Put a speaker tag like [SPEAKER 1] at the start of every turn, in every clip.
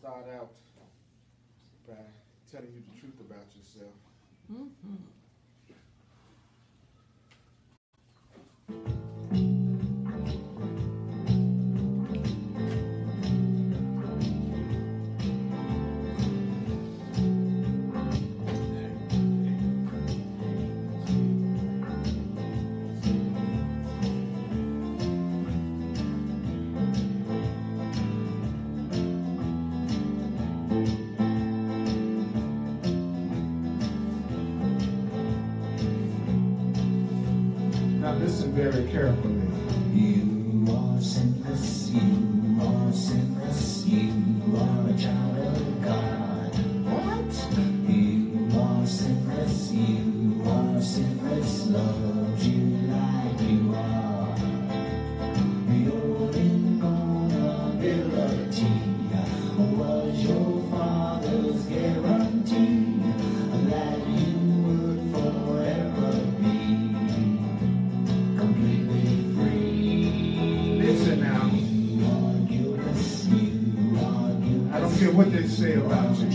[SPEAKER 1] start out by telling you the truth about yourself. Listen very carefully.
[SPEAKER 2] You are sinless, you are sinless, you are a child of God. What? You are sinless, you are sinless, loves you like you are. Your invulnerability was your father's guarantee that you would forever be completely free.
[SPEAKER 1] Listen now. I don't care what they say about you. I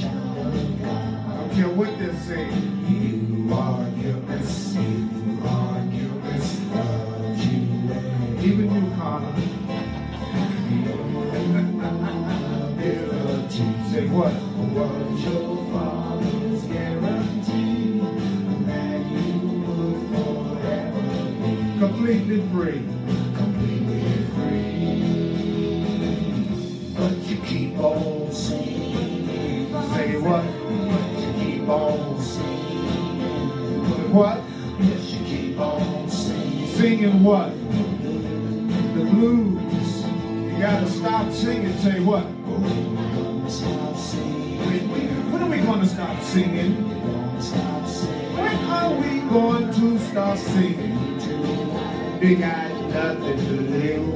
[SPEAKER 1] don't care what they're saying.
[SPEAKER 2] You are guiltless, you are guiltless, love you.
[SPEAKER 1] Even you, Connor. Say what?
[SPEAKER 2] Was your father's guarantee that you would forever be
[SPEAKER 1] completely free.
[SPEAKER 2] Completely free. But you keep on singing.
[SPEAKER 1] Say what?
[SPEAKER 2] But you keep on singing.
[SPEAKER 1] What?
[SPEAKER 2] Yes, you keep on singing.
[SPEAKER 1] Singing what? The blues. You gotta stop singing. Say what?
[SPEAKER 2] Stop singing.
[SPEAKER 1] When are we going to stop singing?
[SPEAKER 2] Stop singing.
[SPEAKER 1] When are we going to stop singing? We got nothing to live.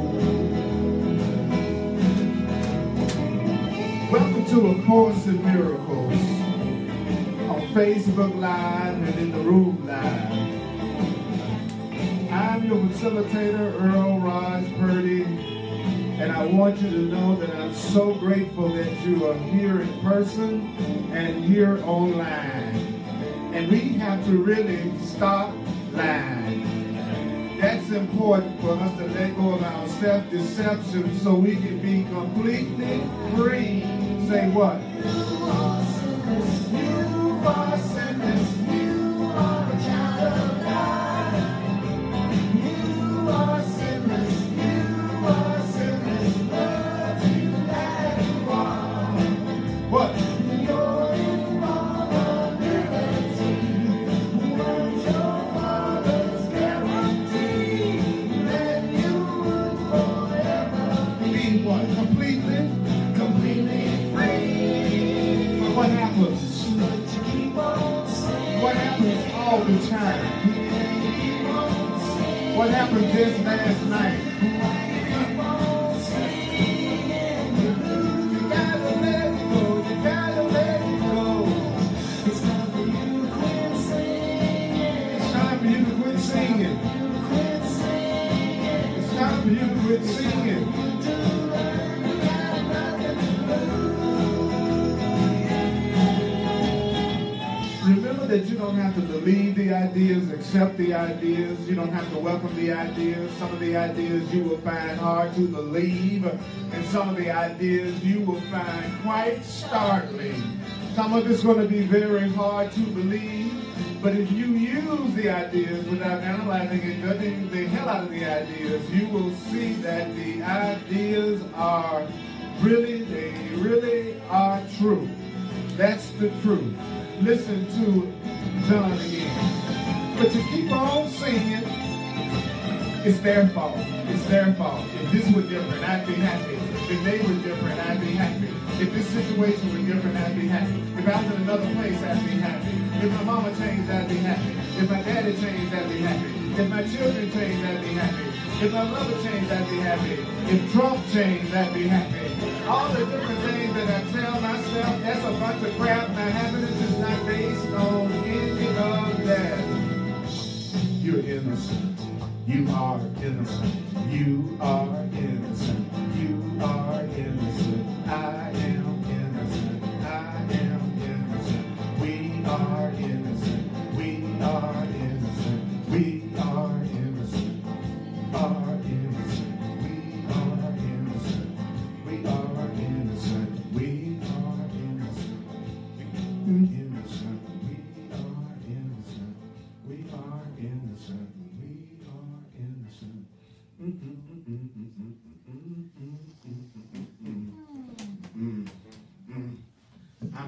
[SPEAKER 1] Welcome to A Course in Miracles on Facebook Live and in the Room Live. I'm your facilitator, Earl Purdy. And I want you to know that I'm so grateful that you are here in person and here online. And we have to really stop lying. That's important for us to let go of our self-deception so we can be completely free. Say what?
[SPEAKER 2] You are sinless, you are sinless, you are a child of God. You are sinless, you are sinless, love you like you are.
[SPEAKER 1] What?
[SPEAKER 2] Your invulnerability was your father's guarantee that you would forever
[SPEAKER 1] Be what? Completely?
[SPEAKER 2] free.
[SPEAKER 1] But what happens?
[SPEAKER 2] But you keep on singing.
[SPEAKER 1] What happens all the time?
[SPEAKER 2] Keep on singing.
[SPEAKER 1] What happened just last night?
[SPEAKER 2] Keep on singing.
[SPEAKER 1] You gotta let it go, you gotta let it go.
[SPEAKER 2] It's time for you to quit singing.
[SPEAKER 1] It's time for you to quit singing.
[SPEAKER 2] Quit singing.
[SPEAKER 1] It's time for you to quit singing. Remember that you don't have to believe the ideas, accept the ideas. You don't have to welcome the ideas. Some of the ideas you will find hard to believe, and some of the ideas you will find quite startling. Some of it's going to be very hard to believe, but if you use the ideas without analyzing and judging the hell out of the ideas, you will see that the ideas are they really are true. That's the truth. Listen to John again. But to keep on singing, it's their fault. It's their fault. If this were different, I'd be happy. If they were different, I'd be happy. If this situation were different, I'd be happy. If I was in another place, I'd be happy. If my mama changed, I'd be happy. If my daddy changed, I'd be happy. If my children changed, I'd be happy. If my mother changed, I'd be happy. If Trump changed, I'd be happy. All the different things that I tell myself, that's a bunch of crap. My happiness is not based on any of that. You're innocent. You are innocent. You are innocent. You are innocent. I am innocent.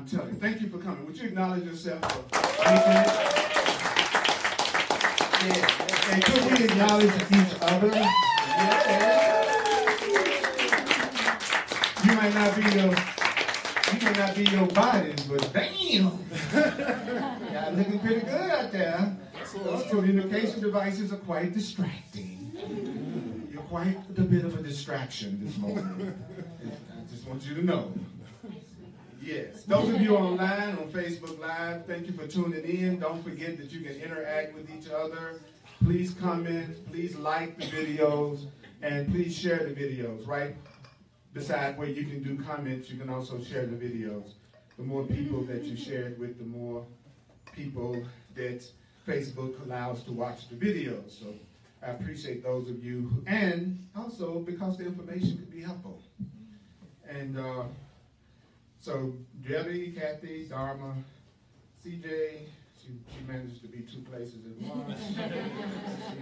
[SPEAKER 1] I'm telling you. Thank you for coming. Would you acknowledge yourself for making it? Yeah. And could we acknowledge each other? Yeah. You might not be your bodies, but damn. Y'all looking pretty good out there. Those communication devices are quite distracting. You're quite a bit of a distraction this morning. I just want you to know. Yes. Those of you online on Facebook Live, thank you for tuning in. Don't forget that you can interact with each other. Please comment, please like the videos, and please share the videos, right? Beside where you can do comments, you can also share the videos. The more people that you share it with, the more people that Facebook allows to watch the videos. So I appreciate those of you, and also because the information could be helpful. And so Debbie, Kathy, Dharma, CJ, she managed to be two places at once.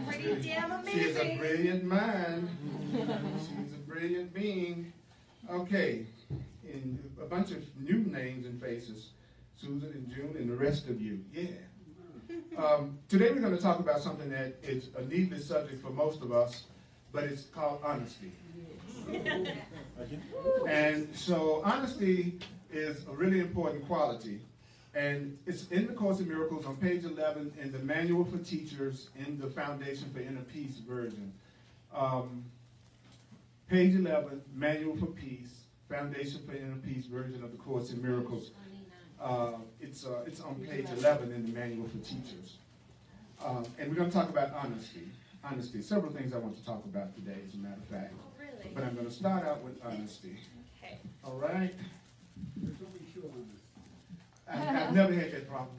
[SPEAKER 3] Pretty damn amazing.
[SPEAKER 1] She is a brilliant mind. She's a brilliant being. Okay, and a bunch of new names and faces. Susan and June and the rest of you. Yeah. Today we're going to talk about something that is a needless subject for most of us, but it's called honesty. And so honesty is a really important quality. And it's in the Course in Miracles on page 11 in the Manual for Teachers in the Foundation for Inner Peace version. Page 11, Manual for Peace, Foundation for Inner Peace version of the Course in Miracles. It's on page 11 in the Manual for Teachers. And we're going to talk about honesty. Honesty. Several things I want to talk about today, as a matter of fact.
[SPEAKER 3] Oh, really?
[SPEAKER 1] But I'm going to start out with honesty.
[SPEAKER 3] Okay.
[SPEAKER 1] All right? I've never had that problem.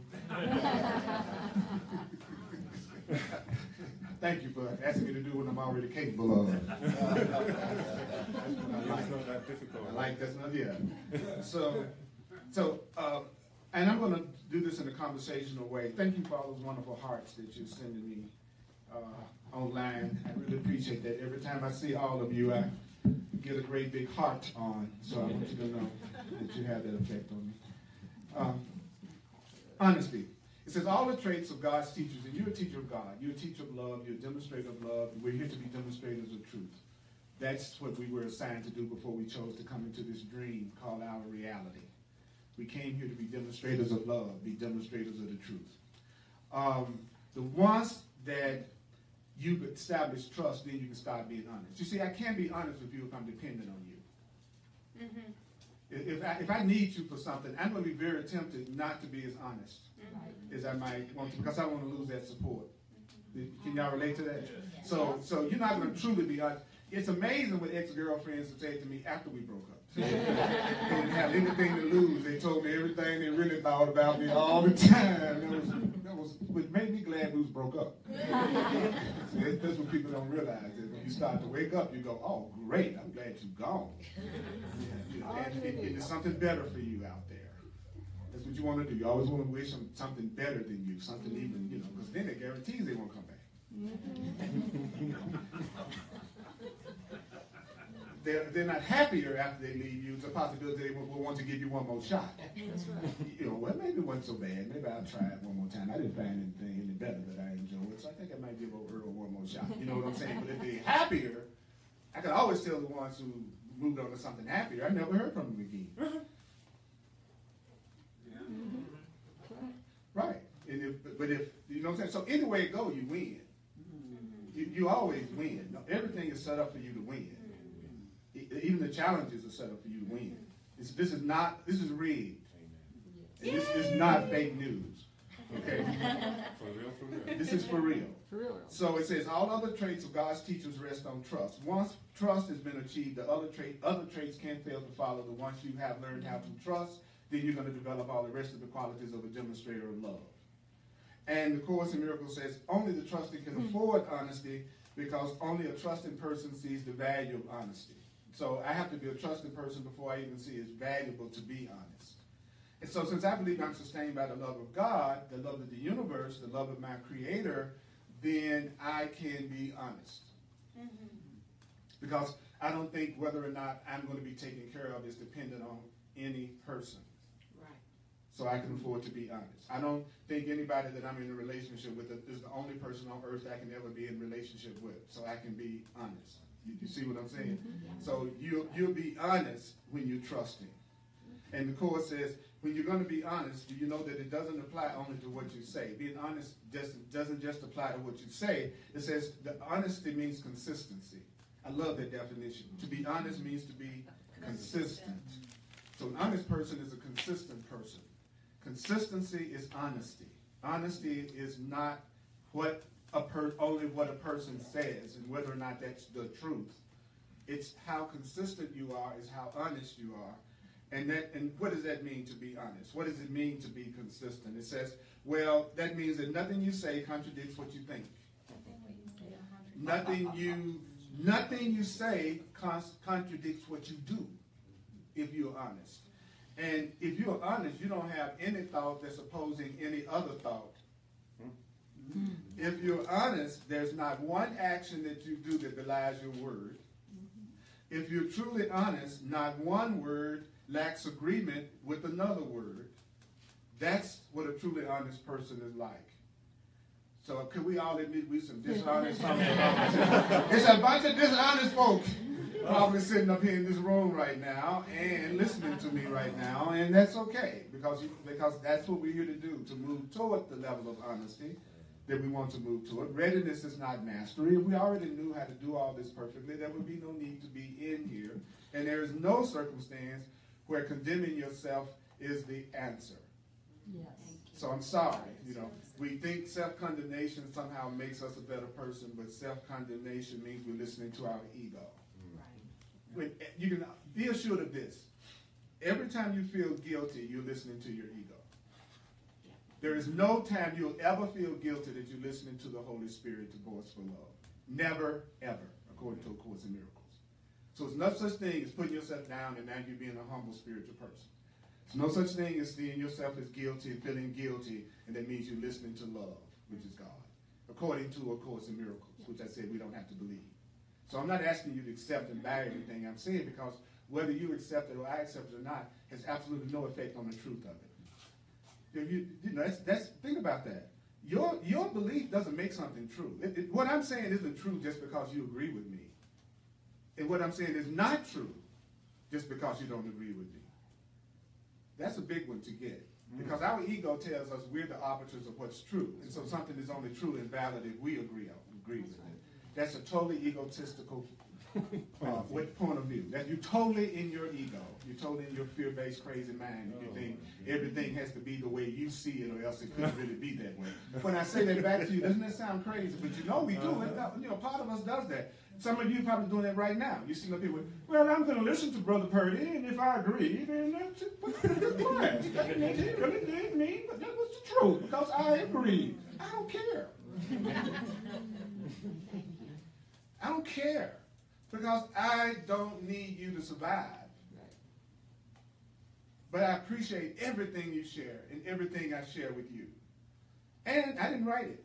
[SPEAKER 1] Thank you for asking me to do what I'm already capable of. That's what I like.
[SPEAKER 4] It's not that difficult.
[SPEAKER 1] I like that's not, yeah. And I'm going to do this in a conversational way. Thank you for all those wonderful hearts that you're sending me online. I really appreciate that. Every time I see all of you, I get a great big heart on. So I want you to know that you have that effect on me. Honesty. It says all the traits of God's teachers, and you're a teacher of God. You're a teacher of love. You're a demonstrator of love. We're here to be demonstrators of truth. That's what we were assigned to do before we chose to come into this dream called our reality. We came here to be demonstrators of love, be demonstrators of the truth. The once that you've established trust, then you can start being honest. You see, I can't be honest with you if I'm dependent on you. Mm-hmm. If I need you for something, I'm going to be very tempted not to be as honest as I might want to, because I want to lose that support. Can y'all relate to that?
[SPEAKER 3] Yes.
[SPEAKER 1] So you're not going to truly be honest. It's amazing what ex-girlfriends would say to me after we broke up. They didn't have anything to lose. They told me everything they really thought about me all the time. That was what made me glad we broke up. That's what people don't realize. That when you start to wake up, you go, "Oh, great! I'm glad you're gone." And there's something better for you out there. That's what you want to do. You always want to wish them something better than you, something even, because then it guarantees they won't come back. They're not happier after they leave you. It's a possibility they will want to give you one more shot. That's right. Well, maybe it wasn't so bad. Maybe I'll try it one more time. I didn't find anything any better that I enjoyed, so I think I might give Earl one more shot. You know what I'm saying? But if they're happier, I can always tell the ones who moved on to something happier. I never heard from them again. Right. But if you know what I'm saying? So any way it goes, you win. You always win. Everything is set up for you to win. Even the challenges are set up for you to win. This is rigged. And this is not fake news. Okay?
[SPEAKER 4] For real.
[SPEAKER 1] This is for real. So it says all other traits of God's teachers rest on trust. Once trust has been achieved, the other traits can't fail to follow. But once you have learned how to trust, then you're going to develop all the rest of the qualities of a demonstrator of love. And the Course in Miracles says only the trusting can afford honesty, because only a trusting person sees the value of honesty. So I have to be a trusting person before I even see it's valuable to be honest. And so since I believe I'm sustained by the love of God, the love of the universe, the love of my Creator, then I can be honest. Mm-hmm. Because I don't think whether or not I'm going to be taken care of is dependent on any person.
[SPEAKER 3] Right.
[SPEAKER 1] so I can afford to be honest. I don't think anybody that I'm in a relationship with is the only person on earth I can ever be in a relationship with, so I can be honest. You see what I'm saying? So you'll be honest when you're trusting. And the Course says, when you're going to be honest, do you know that it doesn't apply only to what you say? Being honest doesn't just apply to what you say. It says the honesty means consistency. I love that definition. To be honest means to be consistent. So an honest person is a consistent person. Consistency is honesty. Honesty is not only what a person says and whether or not that's the truth. It's how consistent you are, is how honest you are. And what does that mean to be honest? What does it mean to be consistent? It says, well, that means that nothing you say contradicts what you think. Nothing you say contradicts what you do, if you're honest. And if you're honest, you don't have any thought that's opposing any other thought. If you're honest, there's not one action that you do that belies your word. If you're truly honest, not one word lacks agreement with another word. That's what a truly honest person is like. So can we all admit we some dishonest folks? It's a bunch of dishonest folks probably sitting up here in this room right now and listening to me right now, and that's okay because that's what we're here to do, to move toward the level of honesty that we want to move toward. Readiness is not mastery. If we already knew how to do all this perfectly, there would be no need to be in here, and there is no circumstance where condemning yourself is the answer.
[SPEAKER 2] Yes.
[SPEAKER 1] So I'm sorry, we think self-condemnation somehow makes us a better person, but self-condemnation means we're listening to our ego. Right. You can be assured of this. Every time you feel guilty, you're listening to your ego. There is no time you'll ever feel guilty that you're listening to the Holy Spirit, the voice for love. Never, ever, according to A Course in Miracles. So it's no such thing as putting yourself down and now you're being a humble spiritual person. There's no such thing as seeing yourself as guilty and feeling guilty, and that means you're listening to love, which is God, according to A Course in Miracles, which I said we don't have to believe. So I'm not asking you to accept and buy everything I'm saying, because whether you accept it or I accept it or not has absolutely no effect on the truth of it. Think about that. Your belief doesn't make something true. What I'm saying isn't true just because you agree with me. And what I'm saying is not true just because you don't agree with me. That's a big one to get. Because our ego tells us we're the arbiters of what's true. And so something is only true and valid if we agree with it. That's a totally egotistical point of view. That you're totally in your ego. You're totally in your fear-based crazy mind. And you think everything has to be the way you see it, or else it couldn't really be that way. When I say that back to you, doesn't that sound crazy? But we do it. Part of us does that. Some of you are probably doing that right now. You see the people, well, I'm going to listen to Brother Purdy, and if I agree, then that's class. He really did mean, but that was the truth, because I agree. I don't care. I don't care, because I don't need you to survive. But I appreciate everything you share and everything I share with you. And I didn't write it.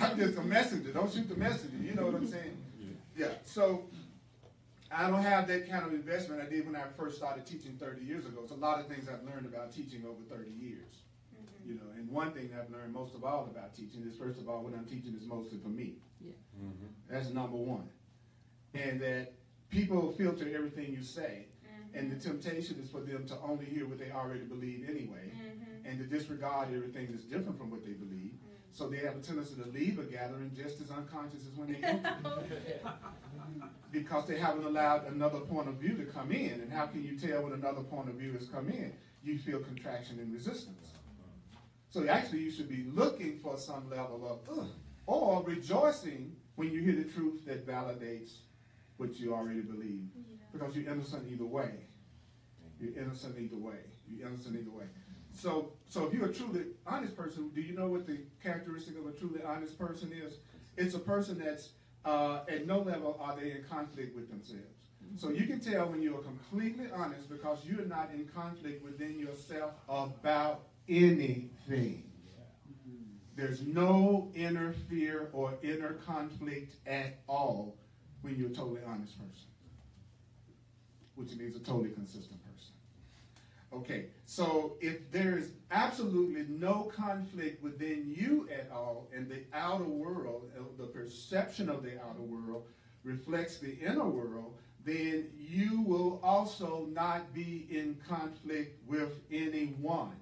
[SPEAKER 1] I'm just a messenger. Don't shoot the messenger. You know what I'm saying? Yeah. So I don't have that kind of investment I did when I first started teaching 30 years ago. It's a lot of things I've learned about teaching over 30 years. And one thing I've learned most of all about teaching is, first of all, what I'm teaching is mostly for me. Yeah. That's number one. And that people filter everything you say, and the temptation is for them to only hear what they already believe anyway, and to disregard everything that's different from what they believe. So they have a tendency to leave a gathering just as unconscious as when they enter, because they haven't allowed another point of view to come in. And how can you tell when another point of view has come in? You feel contraction and resistance. So actually you should be looking for some level of or rejoicing when you hear the truth that validates what you already believe. Because you're innocent either way. You're innocent either way. You're innocent either way. So if you're a truly honest person, do you know what the characteristic of a truly honest person is? It's a person that's at no level are they in conflict with themselves. So you can tell when you're completely honest because you're not in conflict within yourself about anything. There's no inner fear or inner conflict at all when you're a totally honest person, which means a totally consistent person. Okay, so if there is absolutely no conflict within you at all, and the outer world, the perception of the outer world reflects the inner world, then you will also not be in conflict with anyone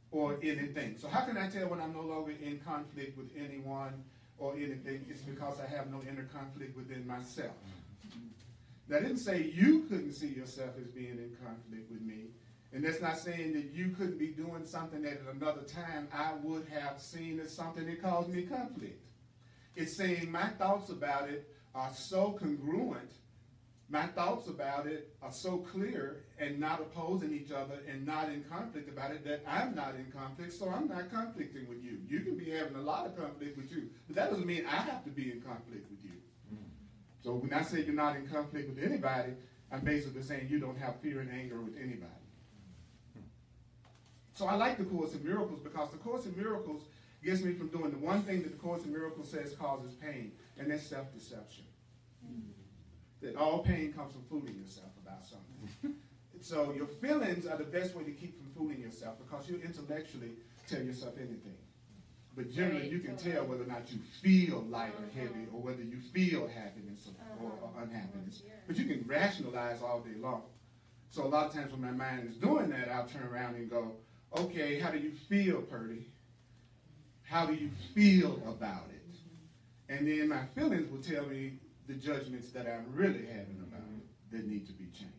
[SPEAKER 1] or anything. So how can I tell when I'm no longer in conflict with anyone or anything? It's because I have no inner conflict within myself. That didn't say you couldn't see yourself as being in conflict with me. And that's not saying that you couldn't be doing something that at another time I would have seen as something that caused me conflict. It's saying my thoughts about it are so congruent, my thoughts about it are so clear and not opposing each other and not in conflict about it that I'm not in conflict, so I'm not conflicting with you. You can be having a lot of conflict with you, but that doesn't mean I have to be in conflict with you. So when I say you're not in conflict with anybody, I'm basically saying you don't have fear and anger with anybody. So I like the Course in Miracles because the Course in Miracles gets me from doing the one thing that the Course in Miracles says causes pain, and that's self-deception. That all pain comes from fooling yourself about something. So your feelings are the best way to keep from fooling yourself because you intellectually tell yourself anything. But generally you can tell whether or not you feel light or heavy or whether you feel happiness or unhappiness. But you can rationalize all day long. So a lot of times when my mind is doing that, I'll turn around and go, okay, how do you feel, Purdy? How do you feel about it? And then my feelings will tell me the judgments that I'm really having about it that need to be changed.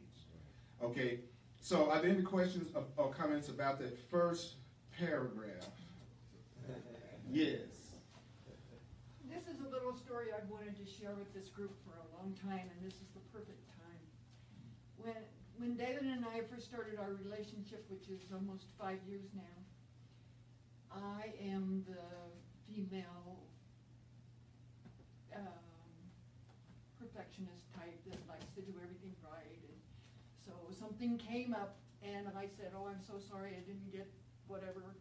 [SPEAKER 1] Okay, so are there any questions or comments about that first paragraph? Yes.
[SPEAKER 5] This is a little story I've wanted to share with this group for a long time, and this is the perfect time. When David and I first started our relationship, which is almost 5 years now, I am the female perfectionist type that likes to do everything right. And so something came up, and I said, oh, I'm so sorry I didn't get whatever.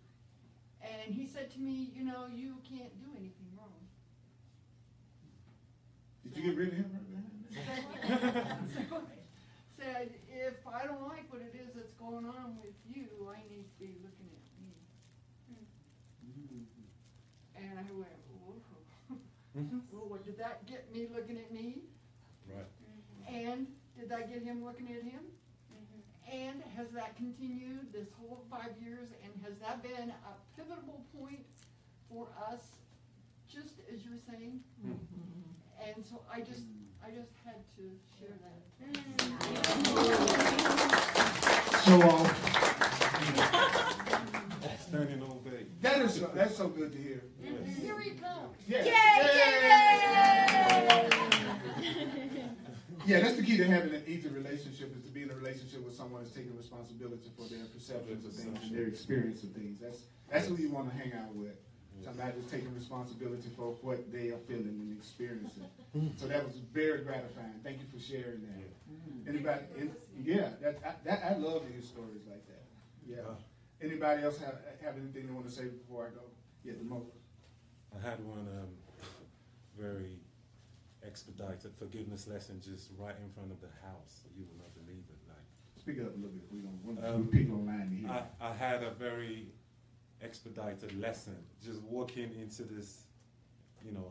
[SPEAKER 5] And he said to me, you know, you can't do anything wrong.
[SPEAKER 1] Did you get rid of him right now?
[SPEAKER 5] Said, if I don't like what it is that's going on with you, I need to be looking at me. And I went, whoa. Well, what did that get me looking at me?
[SPEAKER 4] Right.
[SPEAKER 5] And did that get him looking at him? And has that continued this whole 5 years? And has that been a pivotal point for us, just as you're saying? And so I just had to share that.
[SPEAKER 1] So
[SPEAKER 4] Standing ovation.
[SPEAKER 1] that's so good to hear.
[SPEAKER 4] Yes.
[SPEAKER 5] Here he comes.
[SPEAKER 1] Yeah.
[SPEAKER 3] Yay,
[SPEAKER 1] Yeah, that's the key to having an easy relationship is to be in a relationship with someone that's taking responsibility for their perceptions of things and their experience of things. That's who you want to hang out with. Somebody that's taking responsibility for what they are feeling and experiencing. So that was very gratifying. Thank you for sharing that. Anybody? I love to hear stories like that. Yeah. Anybody else have anything they want to say before I go? Yeah, the most.
[SPEAKER 4] I had one very expedited forgiveness lesson just right in front of the house. You will not believe it. Like,
[SPEAKER 1] speak it up a little bit. We don't want people online to hear.
[SPEAKER 4] I had a very expedited lesson just walking into this,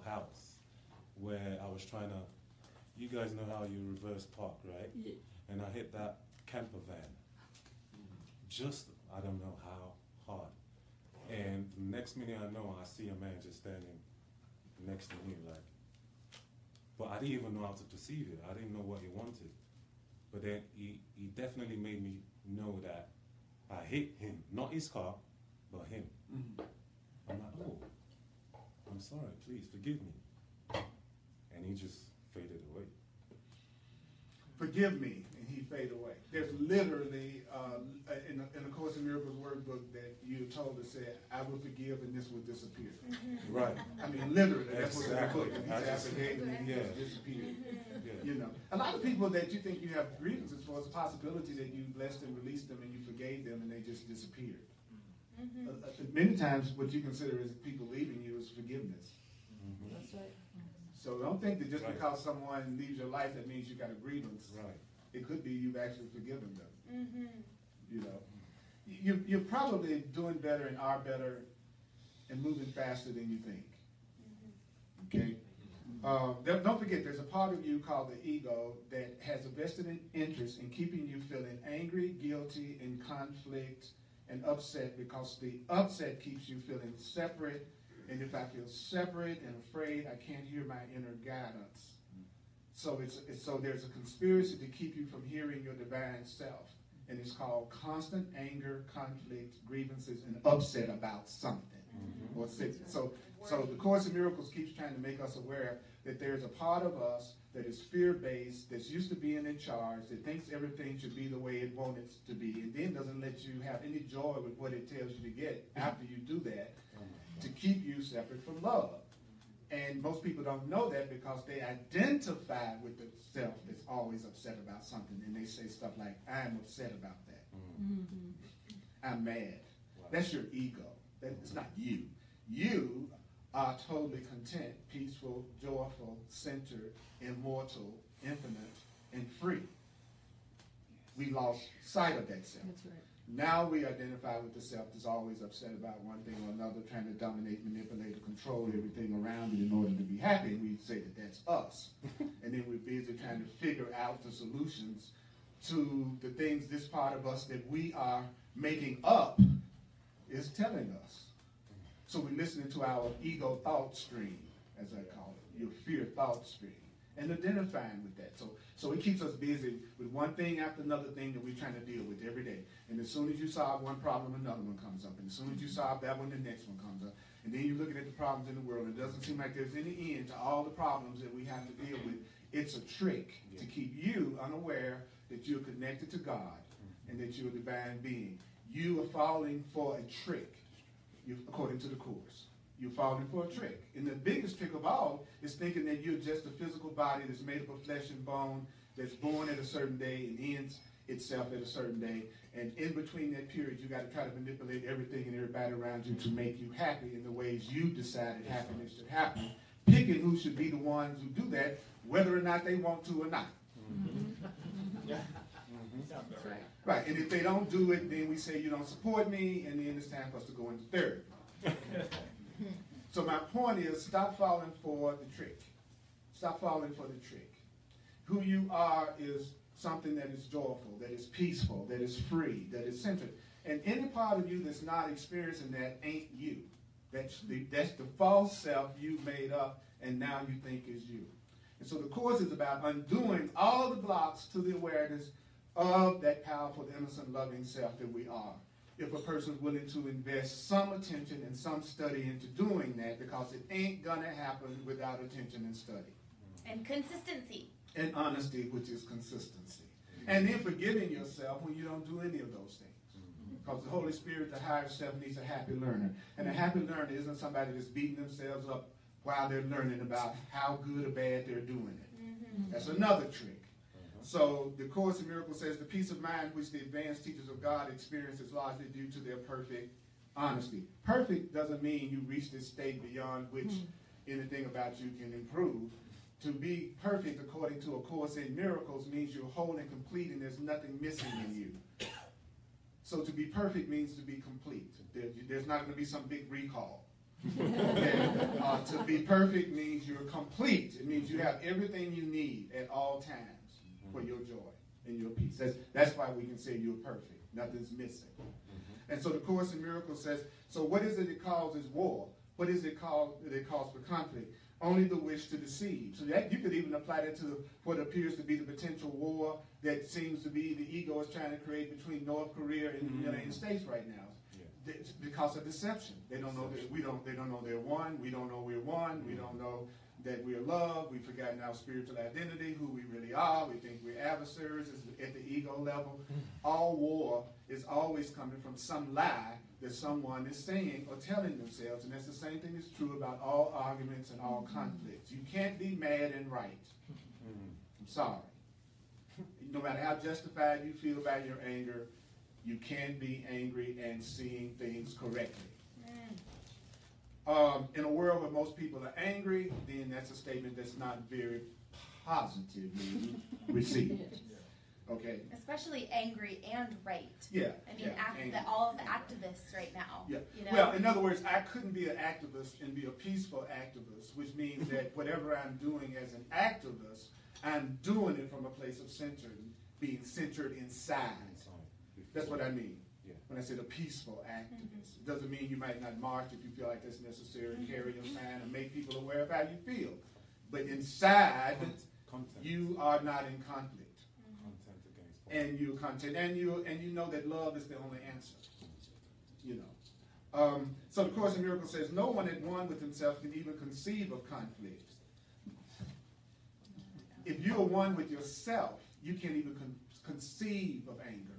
[SPEAKER 4] house where I was trying to. You guys know how you reverse park, right? Yeah. And I hit that camper van. Just I don't know how hard. And the next minute I know, I see a man just standing next to me, like. But I didn't even know how to perceive it. I didn't know what he wanted. But then he definitely made me know that I hit him, not his car, but him. I'm like, oh, I'm sorry, please forgive me. And he just faded away.
[SPEAKER 1] Forgive me, and he faded away. There's literally, in the Course in Miracles workbook that you told us, said, I will forgive and this will disappear.
[SPEAKER 4] Right.
[SPEAKER 1] I mean, literally, that's what's in the
[SPEAKER 4] Exactly.
[SPEAKER 1] book. And he said, I forgave and he just disappeared.
[SPEAKER 4] Yeah.
[SPEAKER 1] A lot of people that you think you have grievances for, it's a possibility that you blessed and released them and you forgave them and they just disappeared. Many times what you consider as people leaving you is forgiveness.
[SPEAKER 5] That's right.
[SPEAKER 1] So don't think that just
[SPEAKER 4] Right.
[SPEAKER 1] because someone leaves your life, that means you got a grievance.
[SPEAKER 4] Right.
[SPEAKER 1] It could be you've actually forgiven them. you know. You're probably doing better and are better and moving faster than you think. Okay? Don't forget, there's a part of you called the ego that has a vested interest in keeping you feeling angry, guilty, in conflict, and upset, because the upset keeps you feeling separate. And if I feel separate and afraid, I can't hear my inner guidance. So so there's a conspiracy to keep you from hearing your divine self. And it's called constant anger, conflict, grievances, and upset about something. Or sickness. So the Course in Miracles keeps trying to make us aware that there's a part of us that is fear-based, that's used to being in charge, that thinks everything should be the way it wants it to be, and then doesn't let you have any joy with what it tells you to get after you do that, to keep you separate from love. And most people don't know that because they identify with the self that's always upset about something, and they say stuff like, I'm upset about that. I'm mad. Wow. That's your ego. It's not you. You are totally content, peaceful, joyful, centered, immortal, infinite, and free. We lost sight of that self.
[SPEAKER 5] That's right.
[SPEAKER 1] Now we identify with the self that's always upset about one thing or another, trying to dominate, manipulate, or control everything around it in order to be happy. And we say that that's us. And then we're busy trying to figure out the solutions to the things this part of us that we are making up is telling us. So we're listening to our ego thought stream, as I call it, your fear thought stream, and identifying with that. So it keeps us busy with one thing after another thing that we're trying to deal with every day. And as soon as you solve one problem, another one comes up. And as soon as you solve that one, the next one comes up. And then you're looking at the problems in the world. It doesn't seem like there's any end to all the problems that we have to deal with. It's a trick to keep you unaware that you're connected to God and that you're a divine being. You are falling for a trick, according to the Course. You're falling for a trick. And the biggest trick of all is thinking that you're just a physical body that's made up of flesh and bone, that's born at a certain day and ends itself at a certain day. And in between that period, you got to try to manipulate everything and everybody around you to make you happy in the ways you decided happiness should happen, picking who should be the ones who do that, whether or not they want to or not. Right, and if they don't do it, then we say you don't support me, and then it's time for us to go into therapy. So my point is, stop falling for the trick. Stop falling for the trick. Who you are is something that is joyful, that is peaceful, that is free, that is centered. And any part of you that's not experiencing that ain't you. That's the false self you made up and now you think is you. And so the Course is about undoing all the blocks to the awareness of that powerful, innocent, loving self that we are. If a person's willing to invest some attention and some study into doing that, because it ain't going to happen without attention and study.
[SPEAKER 3] And consistency.
[SPEAKER 1] And honesty, which is consistency. And then forgiving yourself when you don't do any of those things. Because the Holy Spirit, the higher self, needs a happy learner. And a happy learner isn't somebody that's beating themselves up while they're learning about how good or bad they're doing it. That's another trick. So the Course in Miracles says the peace of mind which the advanced teachers of God experience is largely due to their perfect honesty. Perfect doesn't mean you reach this state beyond which anything about you can improve. To be perfect, according to A Course in Miracles, means you're whole and complete and there's nothing missing in you. So to be perfect means to be complete. There's not going to be some big recall. To be perfect means you're complete. It means you have everything you need at all times for your joy and your peace. That's why we can say you're perfect. Nothing's missing. And so the Course in Miracles says, so what is it that causes war? What is it called that causes for conflict? Only the wish to deceive. So that you could even apply that to what appears to be the potential war that seems to be the ego is trying to create between North Korea and the United States right now. It's because of deception. They don't know that they don't know they're one. We don't know we're one. We don't know that we're loved. We've forgotten our spiritual identity, who we really are. We think we're adversaries at the ego level. All war is always coming from some lie that someone is saying or telling themselves, and that's the same thing is true about all arguments and all conflicts. You can't be mad and right. I'm sorry. No matter how justified you feel about your anger, you can't be angry and seeing things correctly. In a world where most people are angry, then that's a statement that's not very positively received. Okay.
[SPEAKER 3] Especially angry and right.
[SPEAKER 1] Yeah.
[SPEAKER 3] I mean,
[SPEAKER 1] angry.
[SPEAKER 3] all of the activists right now.
[SPEAKER 1] Yeah.
[SPEAKER 3] You know?
[SPEAKER 1] Well, in other words, I couldn't be an activist and be a peaceful activist, which means that whatever I'm doing as an activist, I'm doing it from a place of being centered inside. That's what I mean.
[SPEAKER 4] Yeah.
[SPEAKER 1] When I said a peaceful activist. It doesn't mean you might not march if you feel like that's necessary, carry your sign, and make people aware of how you feel. But inside,
[SPEAKER 4] Content.
[SPEAKER 1] you are not in conflict.
[SPEAKER 4] Content against
[SPEAKER 1] And you content, and you know that love is the only answer. You know. So the Course in Miracles says, no one at one with himself can even conceive of conflict. If you are one with yourself, you can't even conceive of anger.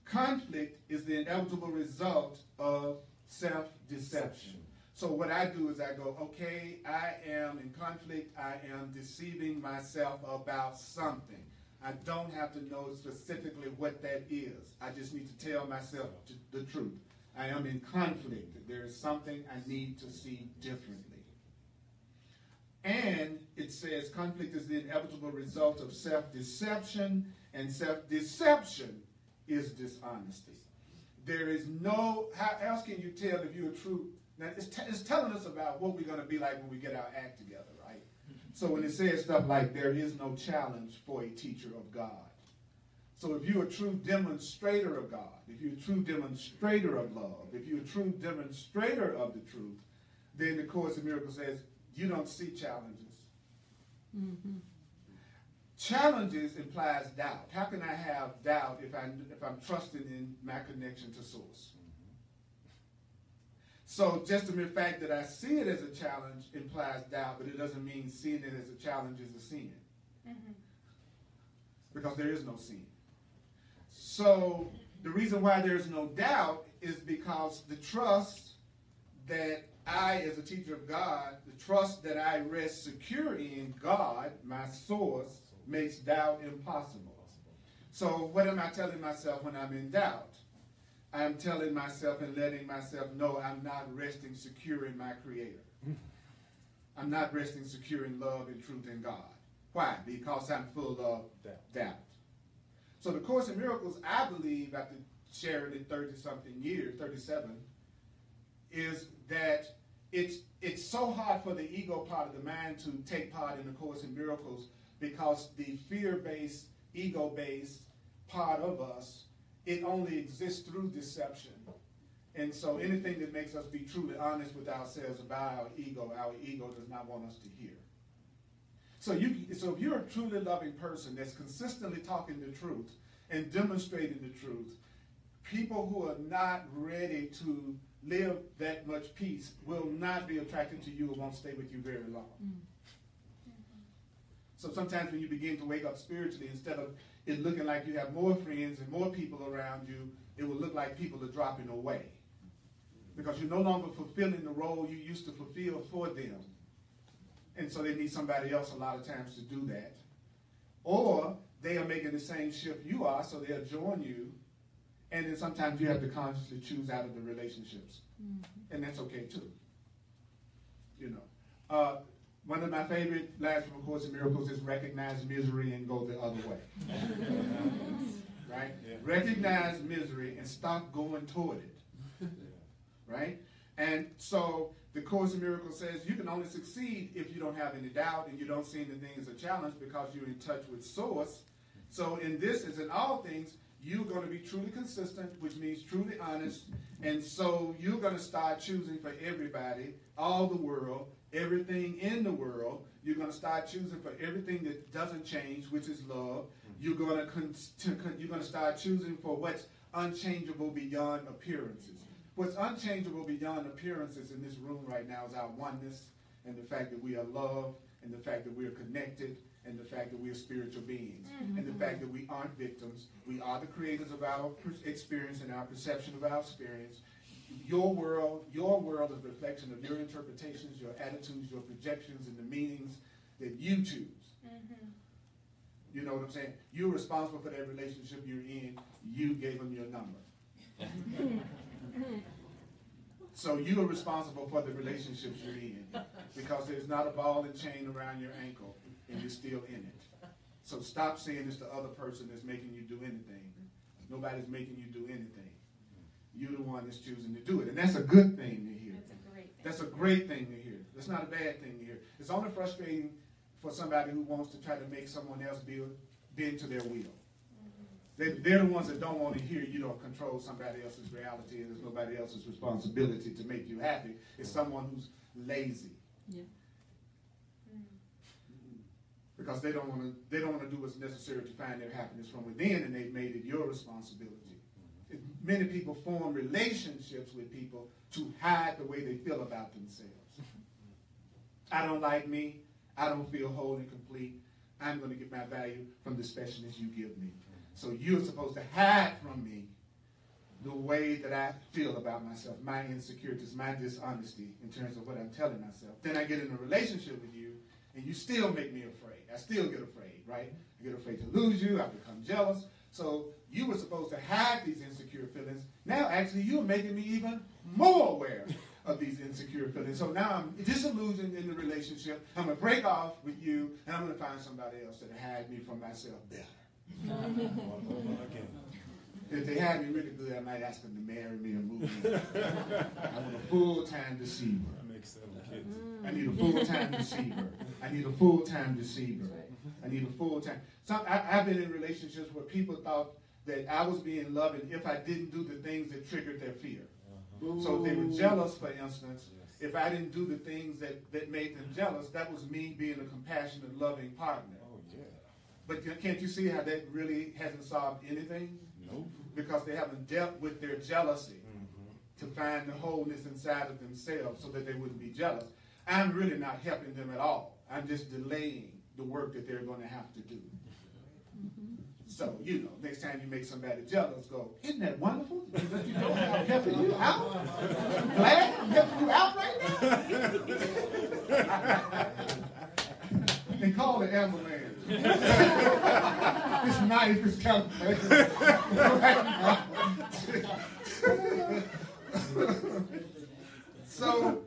[SPEAKER 1] Conflict is the inevitable result of self-deception. So what I do is I go, okay, I am in conflict, I am deceiving myself about something. I don't have to know specifically what that is. I just need to tell myself the truth. I am in conflict. There is something I need to see differently. And it says conflict is the inevitable result of self-deception, and self-deception is dishonesty. There is no, how else can you tell if you're true? Now, it's telling us about what we're going to be like when we get our act together, right? So when it says stuff like, there is no challenge for a teacher of God. So if you're a true demonstrator of God, if you're a true demonstrator of love, if you're a true demonstrator of the truth, then the Course in Miracles says, you don't see challenges. Mm-hmm. Challenges implies doubt. How can I have doubt if I'm trusting in my connection to Source? So just the mere fact that I see it as a challenge implies doubt, but it doesn't mean seeing it as a challenge is a sin. Mm-hmm. Because there is no sin. So the reason why there's no doubt is because the trust that I, as a teacher of God, the trust that I rest secure in God, my source, makes doubt impossible. So what am I telling myself when I'm in doubt? I'm telling myself and letting myself know I'm not resting secure in my Creator. I'm not resting secure in love and truth in God. Why? Because I'm full of doubt. So the Course in Miracles, I believe, after sharing it 30-something years, 37, is that it's so hard for the ego part of the mind to take part in the Course in Miracles because the fear-based, ego-based part of us, it only exists through deception. And so anything that makes us be truly honest with ourselves about our ego does not want us to hear. So if you're a truly loving person that's consistently talking the truth and demonstrating the truth, people who are not ready to live that much peace will not be attracted to you and won't stay with you very long. So sometimes when you begin to wake up spiritually, instead of it looking like you have more friends and more people around you, it will look like people are dropping away. Because you're no longer fulfilling the role you used to fulfill for them. And so they need somebody else a lot of times to do that. Or they are making the same shift you are, so they'll join you. And then sometimes you have to consciously choose out of the relationships. Mm-hmm. And that's okay too. You know. One of my favorite lines from A Course in Miracles is recognize misery and go the other way. Right? Yeah. Recognize misery and stop going toward it. Right? And so the Course in Miracles says you can only succeed if you don't have any doubt and you don't see anything as a challenge because you're in touch with Source. So in this, as in all things, you're going to be truly consistent, which means truly honest. And so you're going to start choosing for everybody, all the world, everything in the world. You're going to start choosing for everything that doesn't change, which is love. You're going to start choosing for what's unchangeable beyond appearances. What's unchangeable beyond appearances in this room right now is our oneness and the fact that we are loved and the fact that we are connected and the fact that we are spiritual beings and the fact that we aren't victims. We are the creators of our experience and our perception of our experience. Your world is a reflection of your interpretations, your attitudes, your projections, and the meanings that you choose. Mm-hmm. You know what I'm saying? You're responsible for that relationship you're in. You gave them your number. So you are responsible for the relationships you're in because there's not a ball and chain around your ankle and you're still in it. So So stop saying it's the other person that's making you do anything. Nobody's making you do anything. You're the one that's choosing to do it. And that's a good thing to hear.
[SPEAKER 3] That's a great thing.
[SPEAKER 1] That's a great thing to hear. It's not a bad thing to hear. It's only frustrating for somebody who wants to try to make someone else bend to their will. They're the ones that don't want to hear you don't control somebody else's reality, and it's nobody else's responsibility to make you happy. It's someone who's lazy.
[SPEAKER 5] Yeah.
[SPEAKER 1] Because they don't want to do what's necessary to find their happiness from within, and they've made it your responsibility. Many people form relationships with people to hide the way they feel about themselves. I don't like me. I don't feel whole and complete. I'm going to get my value from the specialness you give me. So you're supposed to hide from me the way that I feel about myself, my insecurities, my dishonesty in terms of what I'm telling myself. Then I get in a relationship with you, and you still make me afraid. I still get afraid, right? I get afraid to lose you. I become jealous. So you were supposed to hide these insecure feelings. Now, actually, you're making me even more aware of these insecure feelings. So now I'm disillusioned in the relationship. I'm going to break off with you, and I'm going to find somebody else that hide me from myself better. If they had me really good, I might ask them to marry me and move me. I want a full-time deceiver. I need a full-time deceiver. I need a full-time deceiver. I need a full-time. I've been in relationships where people thought that I was being loving if I didn't do the things that triggered their fear. So if they were jealous, for instance, if I didn't do the things that made them jealous, that was me being a compassionate, loving partner. But can't you see how that really hasn't solved anything?
[SPEAKER 4] Nope.
[SPEAKER 1] Because they haven't dealt with their jealousy to find the wholeness inside of themselves so that they wouldn't be jealous. I'm really not helping them at all. I'm just delaying the work that they're going to have to do. So, next time you make somebody jealous, go, isn't that wonderful? That you know how I'm helping you out? Glad I'm helping you out right now? And call the ambulance. This knife is coming. So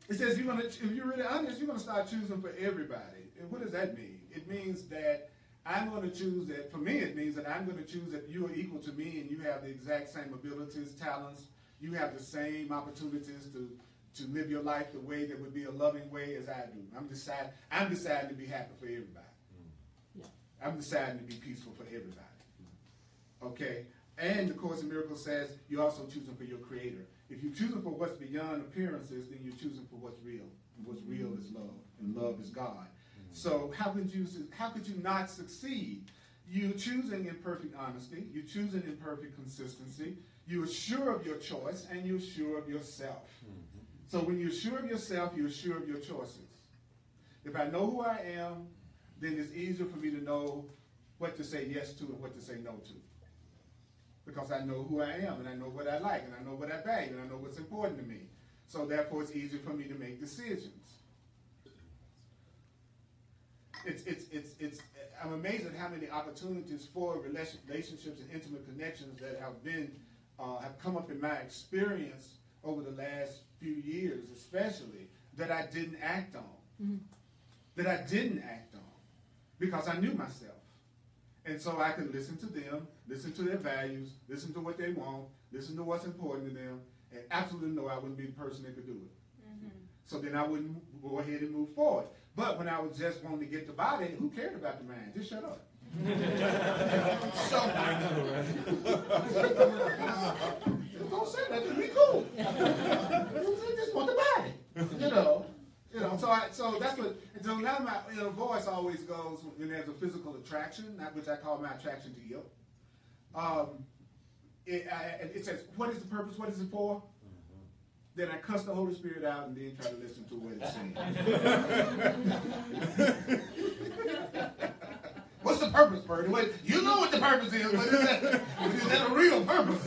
[SPEAKER 1] it says if you're really honest, you're going to start choosing for everybody. And what does that mean? It means that I'm going to choose that. For me, it means that I'm going to choose that you are equal to me and you have the exact same abilities, talents. You have the same opportunities to live your life the way that would be a loving way as I do. I'm deciding to be happy for everybody. I'm deciding to be peaceful for everybody. Okay? And the Course in Miracles says you're also choosing for your Creator. If you're choosing for what's beyond appearances, then you're choosing for what's real. And what's real is love, and love is God. So how could you not succeed? You're choosing in perfect honesty. You're choosing in perfect consistency. You're sure of your choice, and you're sure of yourself. So when you're sure of yourself, you're sure of your choices. If I know who I am, then it's easier for me to know what to say yes to and what to say no to. Because I know who I am, and I know what I like, and I know what I value, and I know what's important to me. So therefore, it's easier for me to make decisions. I'm amazed at how many opportunities for relationships and intimate connections that have come up in my experience over the last few years, especially, that I didn't act on. That I didn't act on. Because I knew myself. And so I could listen to them, listen to their values, listen to what they want, listen to what's important to them, and absolutely know I wouldn't be the person that could do it. So then I wouldn't go ahead and move forward. But when I was just wanting to get the body, who cared about the mind? Just shut up. So I know, right? Don't say that to be cool. Just want the body. So that's what. So now my voice always goes when there's a physical attraction, which I call my attraction to you. It says, "What is the purpose? What is it for?" Then I cuss the Holy Spirit out and then try to listen to what it's saying. What's the purpose, Purdy? You know what the purpose is, but is that a real purpose?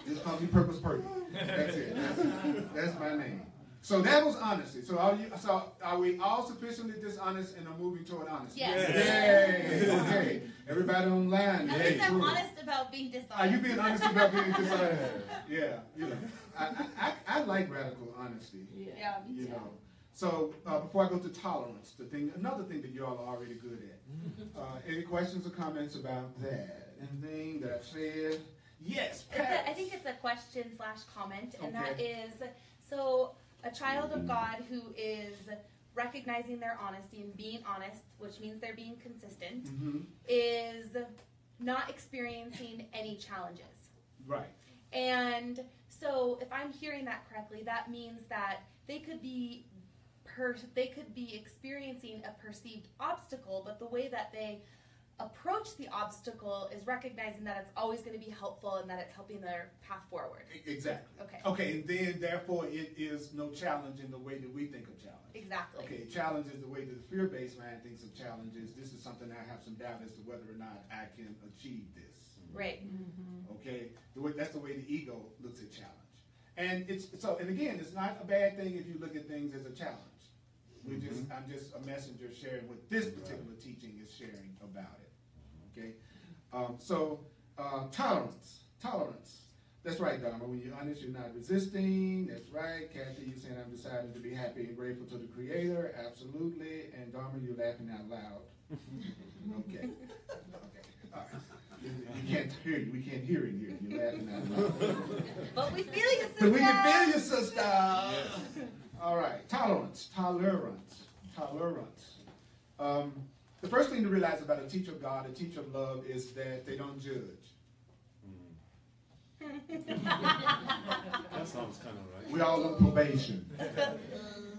[SPEAKER 1] Just call me Purpose Purdy. That's it. That's my name. So that was honesty. So are we all sufficiently dishonest and are moving toward honesty?
[SPEAKER 3] Yes.
[SPEAKER 1] Yay. Okay. Everybody online.
[SPEAKER 3] At least I'm honest about being dishonest.
[SPEAKER 1] Are you being honest about being dishonest? Yeah. I like radical honesty.
[SPEAKER 3] Yeah, me too.
[SPEAKER 1] So before I go to tolerance, another thing that you all are already good at. Any questions or comments about that? Anything that I've said? Yes, Pat.
[SPEAKER 3] I think it's a question/comment, and that
[SPEAKER 1] Okay.
[SPEAKER 3] is, so a child of God who is recognizing their honesty and being honest, which means they're being consistent, is not experiencing any challenges.
[SPEAKER 1] Right.
[SPEAKER 3] And so if I'm hearing that correctly, that means that they could be experiencing a perceived obstacle, but the way that they approach the obstacle is recognizing that it's always going to be helpful and that it's helping their path forward.
[SPEAKER 1] Exactly.
[SPEAKER 3] Okay.
[SPEAKER 1] Okay, and then therefore it is no challenge in the way that we think of challenge.
[SPEAKER 3] Exactly.
[SPEAKER 1] Okay, challenge is the way that the fear-based mind thinks of challenges. This is something I have some doubt as to whether or not I can achieve this.
[SPEAKER 3] Right.
[SPEAKER 1] Okay, that's the way the ego looks at challenge. And and again, it's not a bad thing if you look at things as a challenge. I'm just a messenger sharing what this particular teaching is sharing about it. Okay, tolerance. That's right, Dharma. When you're honest, you're not resisting. That's right. Kathy, you saying I'm deciding to be happy and grateful to the Creator. Absolutely. And Dharma, you're laughing out loud. Okay. All right. You can't hear you. We can't hear in here. You're laughing out loud.
[SPEAKER 3] But we feel you, sister.
[SPEAKER 1] But we can feel you, sister. All right. Tolerance. The first thing to realize about a teacher of God, a teacher of love, is that they don't judge.
[SPEAKER 4] That sounds kind of right.
[SPEAKER 1] We all on probation.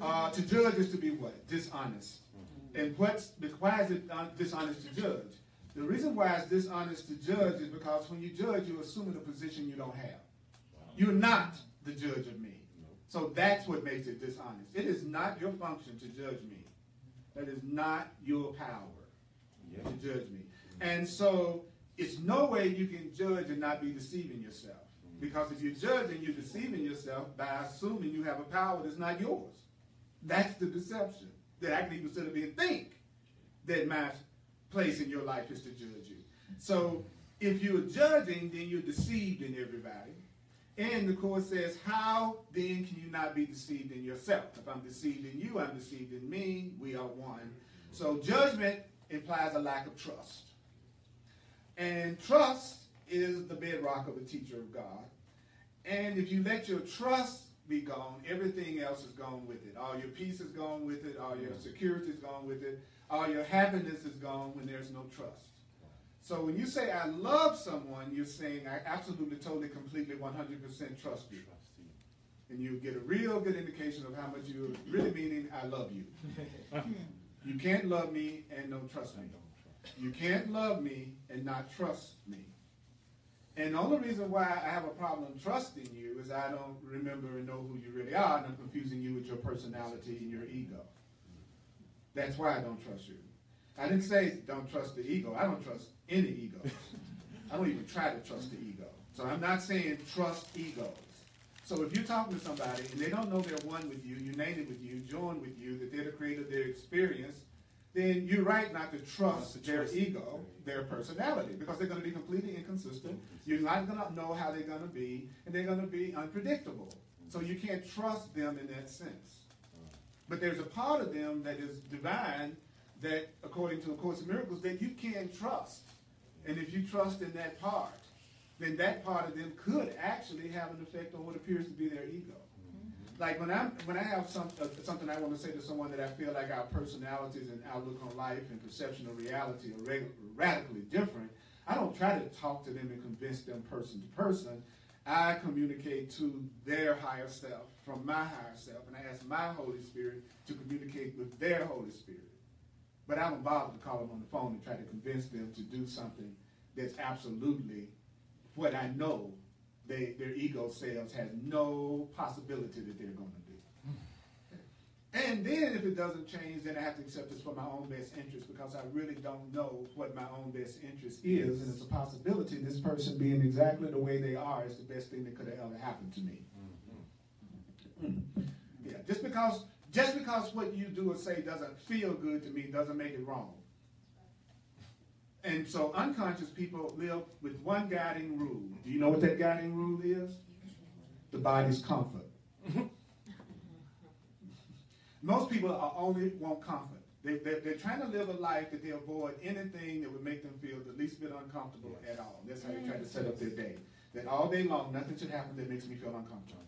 [SPEAKER 1] To judge is to be what? Dishonest. And why is it dishonest to judge? The reason why it's dishonest to judge is because when you judge, you're assuming a position you don't have. You're not the judge of me. So that's what makes it dishonest. It is not your function to judge me. That is not your power to judge me. And so it's no way you can judge and not be deceiving yourself. Because if you're judging, you're deceiving yourself by assuming you have a power that's not yours. That's the deception. That I can even sit up here and think that my place in your life is to judge you. So if you're judging, then you're deceived in everybody. And the Course says, how then can you not be deceived in yourself? If I'm deceived in you, I'm deceived in me. We are one. So judgment implies a lack of trust. And trust is the bedrock of a teacher of God. And if you let your trust be gone, everything else is gone with it. All your peace is gone with it. All your security is gone with it. All your happiness is gone when there's no trust. So when you say I love someone, you're saying I absolutely, totally, completely, 100% trust you. And you get a real good indication of how much you're really meaning I love you. You can't love me and don't trust me. You can't love me and not trust me. And the only reason why I have a problem trusting you is I don't remember and know who you really are, and I'm confusing you with your personality and your ego. That's why I don't trust you. I didn't say don't trust the ego. I don't trust any egos. I don't even try to trust the ego. So I'm not saying trust egos. So if you're talking to somebody and they don't know they're one with you, united with you, joined with you, that they're the creator of their experience, then you're right not to trust their ego, their personality, because they're going to be completely inconsistent. You're not going to know how they're going to be, and they're going to be unpredictable. So you can't trust them in that sense. But there's a part of them that is divine that, according to A Course in Miracles, that you can trust. And if you trust in that part, then that part of them could actually have an effect on what appears to be their ego. Like when I have something I want to say to someone that I feel like our personalities and outlook on life and perception of reality are radically different, I don't try to talk to them and convince them person to person. I communicate to their higher self from my higher self, and I ask my Holy Spirit to communicate with their Holy Spirit. But I don't bother to call them on the phone and try to convince them to do something that's absolutely what I know their ego selves has no possibility that they're going to do. And then if it doesn't change, then I have to accept this for my own best interest, because I really don't know what my own best interest is, and it's a possibility this person being exactly the way they are is the best thing that could have ever happened to me. Yeah, just because what you do or say doesn't feel good to me doesn't make it wrong. And so unconscious people live with one guiding rule. Do you know what that guiding rule is? The body's comfort. Most people are only want comfort. They're trying to live a life that they avoid anything that would make them feel the least bit uncomfortable at all. That's how they try to set up their day. That all day long, nothing should happen that makes me feel uncomfortable.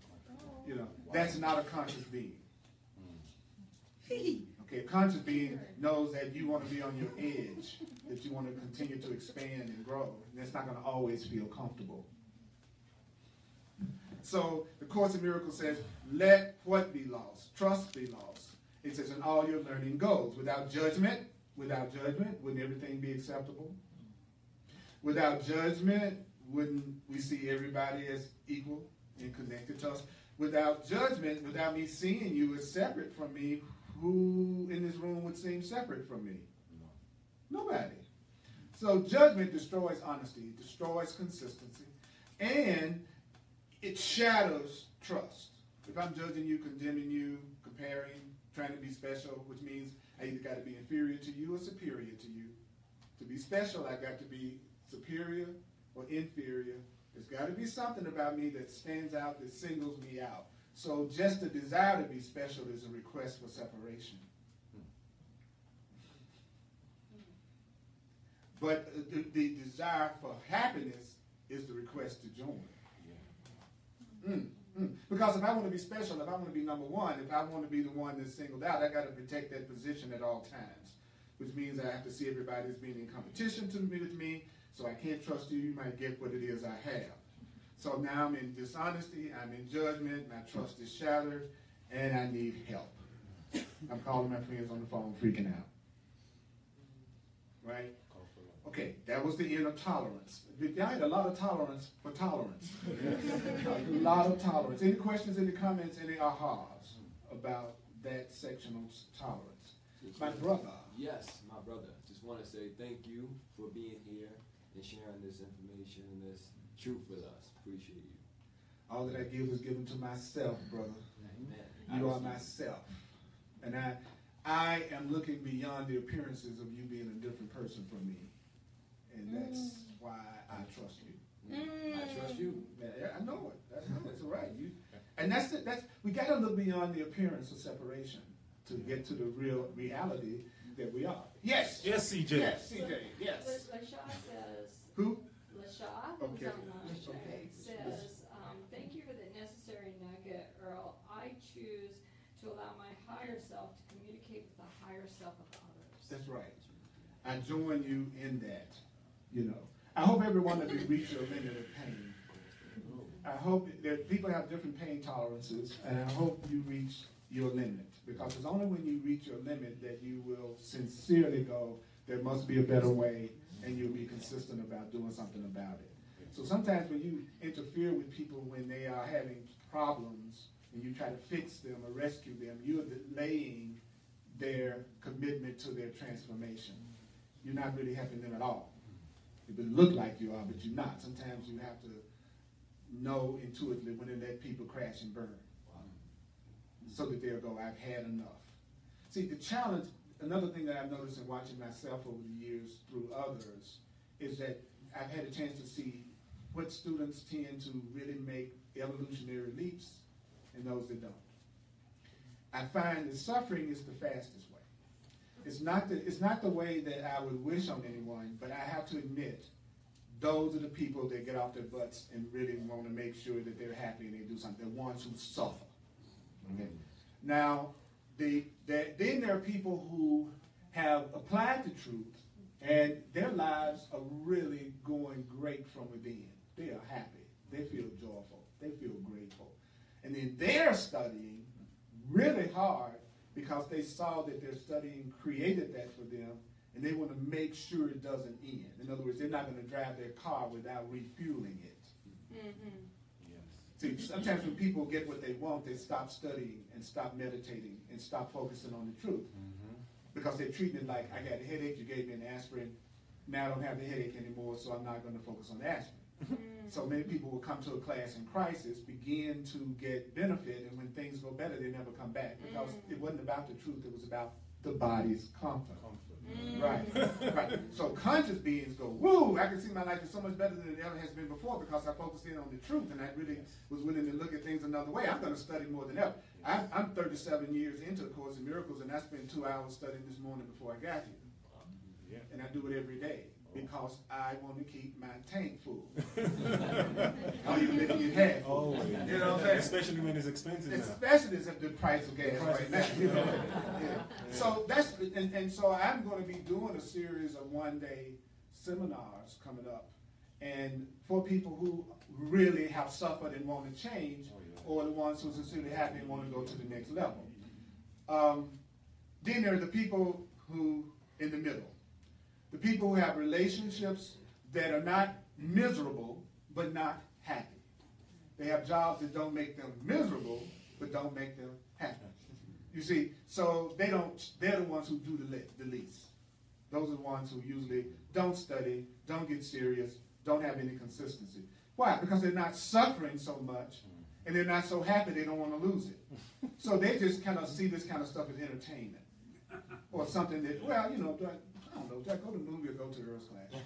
[SPEAKER 1] You know, that's not a conscious being. Okay, a conscious being knows that you want to be on your edge, that you want to continue to expand and grow. And that's not going to always feel comfortable. So the Course in Miracles says, let what be lost? Trust be lost. It says, in all your learning goes. Without judgment, wouldn't everything be acceptable? Without judgment, wouldn't we see everybody as equal and connected to us? Without judgment, without me seeing you as separate from me, who in this room would seem separate from me? Nobody. So judgment destroys honesty, destroys consistency, and it shadows trust. If I'm judging you, condemning you, comparing, trying to be special, which means I either got to be inferior to you or superior to you. To be special, I got to be superior or inferior. There's got to be something about me that stands out, that singles me out. So just the desire to be special is a request for separation. But the desire for happiness is the request to join. Because if I want to be special, if I want to be number one, if I want to be the one that's singled out, I got to protect that position at all times, which means I have to see everybody as being in competition with me, so I can't trust you. You might get what it is I have. So now I'm in dishonesty, I'm in judgment, my trust is shattered, and I need help. I'm calling my friends on the phone, freaking out. Right? Okay, that was the end of tolerance. I had a lot of tolerance for tolerance. A lot of tolerance. Any questions, any comments, any ahas about that section on tolerance? My brother.
[SPEAKER 6] Yes, my brother. Just want to say thank you for being here and sharing this information and this truth with us. Appreciate you.
[SPEAKER 1] All that I give is given to myself, brother.
[SPEAKER 6] Amen.
[SPEAKER 1] You are myself. And I am looking beyond the appearances of you being a different person from me. And that's why I trust you.
[SPEAKER 6] I trust you.
[SPEAKER 1] Yeah, I know it. That's right. And that's it. We got to look beyond the appearance of separation to get to the real reality that we are. Yes.
[SPEAKER 4] Yes, CJ.
[SPEAKER 1] Yes, CJ. Yes.
[SPEAKER 7] LaShaw says.
[SPEAKER 1] Who?
[SPEAKER 7] LaShaw.
[SPEAKER 1] Okay.
[SPEAKER 7] Okay. Says, thank you for the necessary nugget, Earl. I choose to allow my higher self to communicate with the higher self of others.
[SPEAKER 1] That's right. I join you in that. You know, I hope everyone of you reach your limit of pain. I hope that people have different pain tolerances, and I hope you reach your limit, because it's only when you reach your limit that you will sincerely go, there must be a better way, and you'll be consistent about doing something about it. So sometimes when you interfere with people when they are having problems, and you try to fix them or rescue them, you're delaying their commitment to their transformation. You're not really helping them at all. It would look like you are, but you're not. Sometimes you have to know intuitively when to let people crash and burn, so that they'll go, I've had enough. See, the challenge, another thing that I've noticed in watching myself over the years through others, is that I've had a chance to see what students tend to really make evolutionary leaps and those that don't. I find that suffering is the fastest way. It's not the way that I would wish on anyone, but I have to admit, those are the people that get off their butts and really want to make sure that they're happy and they do something. The ones who suffer. Okay. Now, then there are people who have applied the truth, and their lives are really going great from within. They are happy. They feel joyful. They feel grateful. And then they're studying really hard, because they saw that their studying created that for them, and they want to make sure it doesn't end. In other words, they're not going to drive their car without refueling it.
[SPEAKER 3] Mm-hmm.
[SPEAKER 4] Yes.
[SPEAKER 1] See, sometimes when people get what they want, they stop studying and stop meditating and stop focusing on the truth. Because they're treating it like, I got a headache, you gave me an aspirin, now I don't have the headache anymore, so I'm not going to focus on the aspirin. So many people will come to a class in crisis, begin to get benefit, and when things go better, they never come back, because it wasn't about the truth, it was about the body's comfort. Right, right. So conscious beings go, woo, I can see my life is so much better than it ever has been before because I focused in on the truth and I really was willing to look at things another way. I'm going to study more than ever. I'm 37 years into the Course in Miracles, and I spent 2 hours studying this morning before I got here.
[SPEAKER 4] Yeah.
[SPEAKER 1] And I do it every day because I want to keep my tank full. I don't even let it get half full.
[SPEAKER 4] Oh, yeah.
[SPEAKER 1] You know what I'm saying?
[SPEAKER 4] Especially when it's expensive now.
[SPEAKER 1] Especially at the price of gas right now. You know? Yeah. So that's and so I'm going to be doing a series of one-day seminars coming up, and for people who really have suffered and want to change, or the ones who sincerely happy and want to go to the next level. Then there are the people who in the middle. The people who have relationships that are not miserable, but not happy. They have jobs that don't make them miserable, but don't make them happy. You see, so they're the ones who do the least. Those are the ones who usually don't study, don't get serious, don't have any consistency. Why? Because they're not suffering so much, and they're not so happy they don't want to lose it. So they just kind of see this kind of stuff as entertainment. Or something that, well, you know, I don't know, do I go to the movie or go to Earl's class?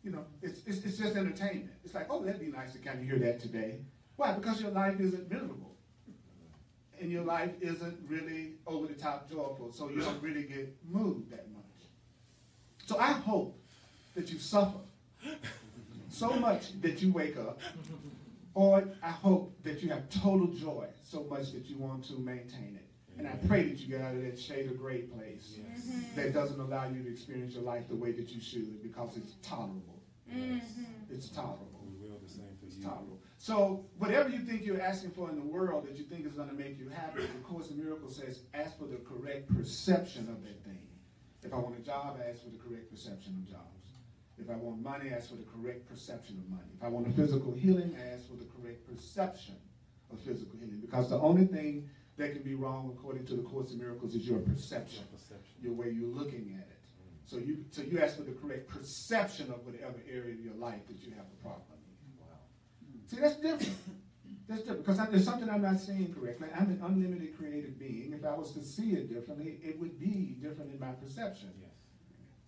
[SPEAKER 1] You know, it's just entertainment. It's like, oh, that'd be nice to kind of hear that today. Why? Because your life isn't miserable. And your life isn't really over-the-top joyful, so you don't really get moved that much. So I hope that you suffer so much that you wake up, or I hope that you have total joy so much that you want to maintain it. And I pray that you get out of that shade of gray place that doesn't allow you to experience your life the way that you should, because it's tolerable. It's tolerable.
[SPEAKER 4] We will the same for
[SPEAKER 1] It's
[SPEAKER 4] you.
[SPEAKER 1] tolerable. So whatever you think you're asking for in the world that you think is going to make you happy, the Course in Miracles says, ask for the correct perception of that thing. If I want a job, I ask for the correct perception of jobs. If I want money, I ask for the correct perception of money. If I want a physical healing, I ask for the correct perception of physical healing. Because the only thing that can be wrong, according to the Course in Miracles, is your perception, your way you're looking at it. So you ask for the correct perception of whatever area of your life that you have a problem in. Wow. See, that's different. That's different, because there's something I'm not seeing correctly. I'm an unlimited creative being. If I was to see it differently, it would be different in my perception. Yes.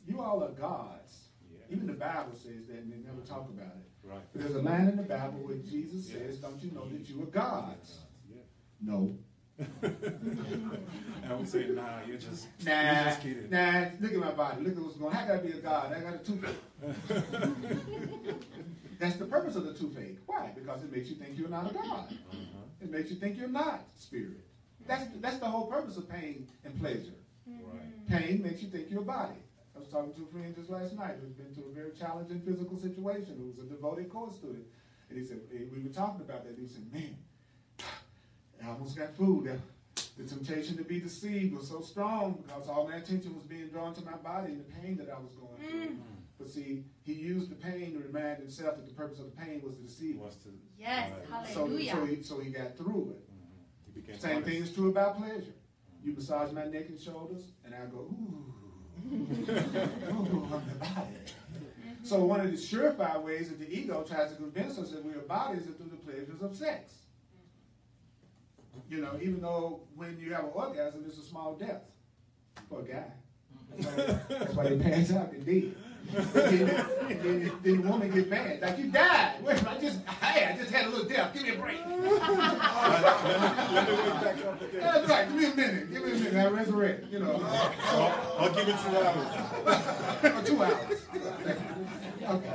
[SPEAKER 1] You all are gods. Yeah. Even the Bible says that, and they never talk about it. Right. There's a line in the Bible where Jesus says, don't you know that you are gods? Yeah. No.
[SPEAKER 4] I would say, nah, you're just kidding.
[SPEAKER 1] Nah, look at my body. Look at what's going on. How can I be a god? I got a toothache. That's the purpose of the toothache. Why? Because it makes you think you're not a god. It makes you think you're not spirit. That's the whole purpose of pain and pleasure. Right. Pain makes you think you're a body. I was talking to a friend just last night who's been through a very challenging physical situation, who was a devoted course student. And he said, we were talking about that. He said, man, I almost got fooled. The temptation to be deceived was so strong because all my attention was being drawn to my body and the pain that I was going through. But see, he used the pain to remind himself that the purpose of the pain was to deceive.
[SPEAKER 3] Yes, hallelujah.
[SPEAKER 1] So he got through it. Same thing is true about pleasure. You massage my neck and shoulders, and I go, ooh, ooh, on the body. So one of the surefire ways that the ego tries to convince us that we are bodies is through the pleasures of sex. You know, even though when you have an orgasm, it's a small death for a guy. That's why they pass out and dead. Then the woman get mad. Like, you died. Wait, I just had a little death. Give me a break. That's right. Give me a minute. I resurrect. You know.
[SPEAKER 4] I'll give it 2 hours.
[SPEAKER 1] Or 2 hours. Okay.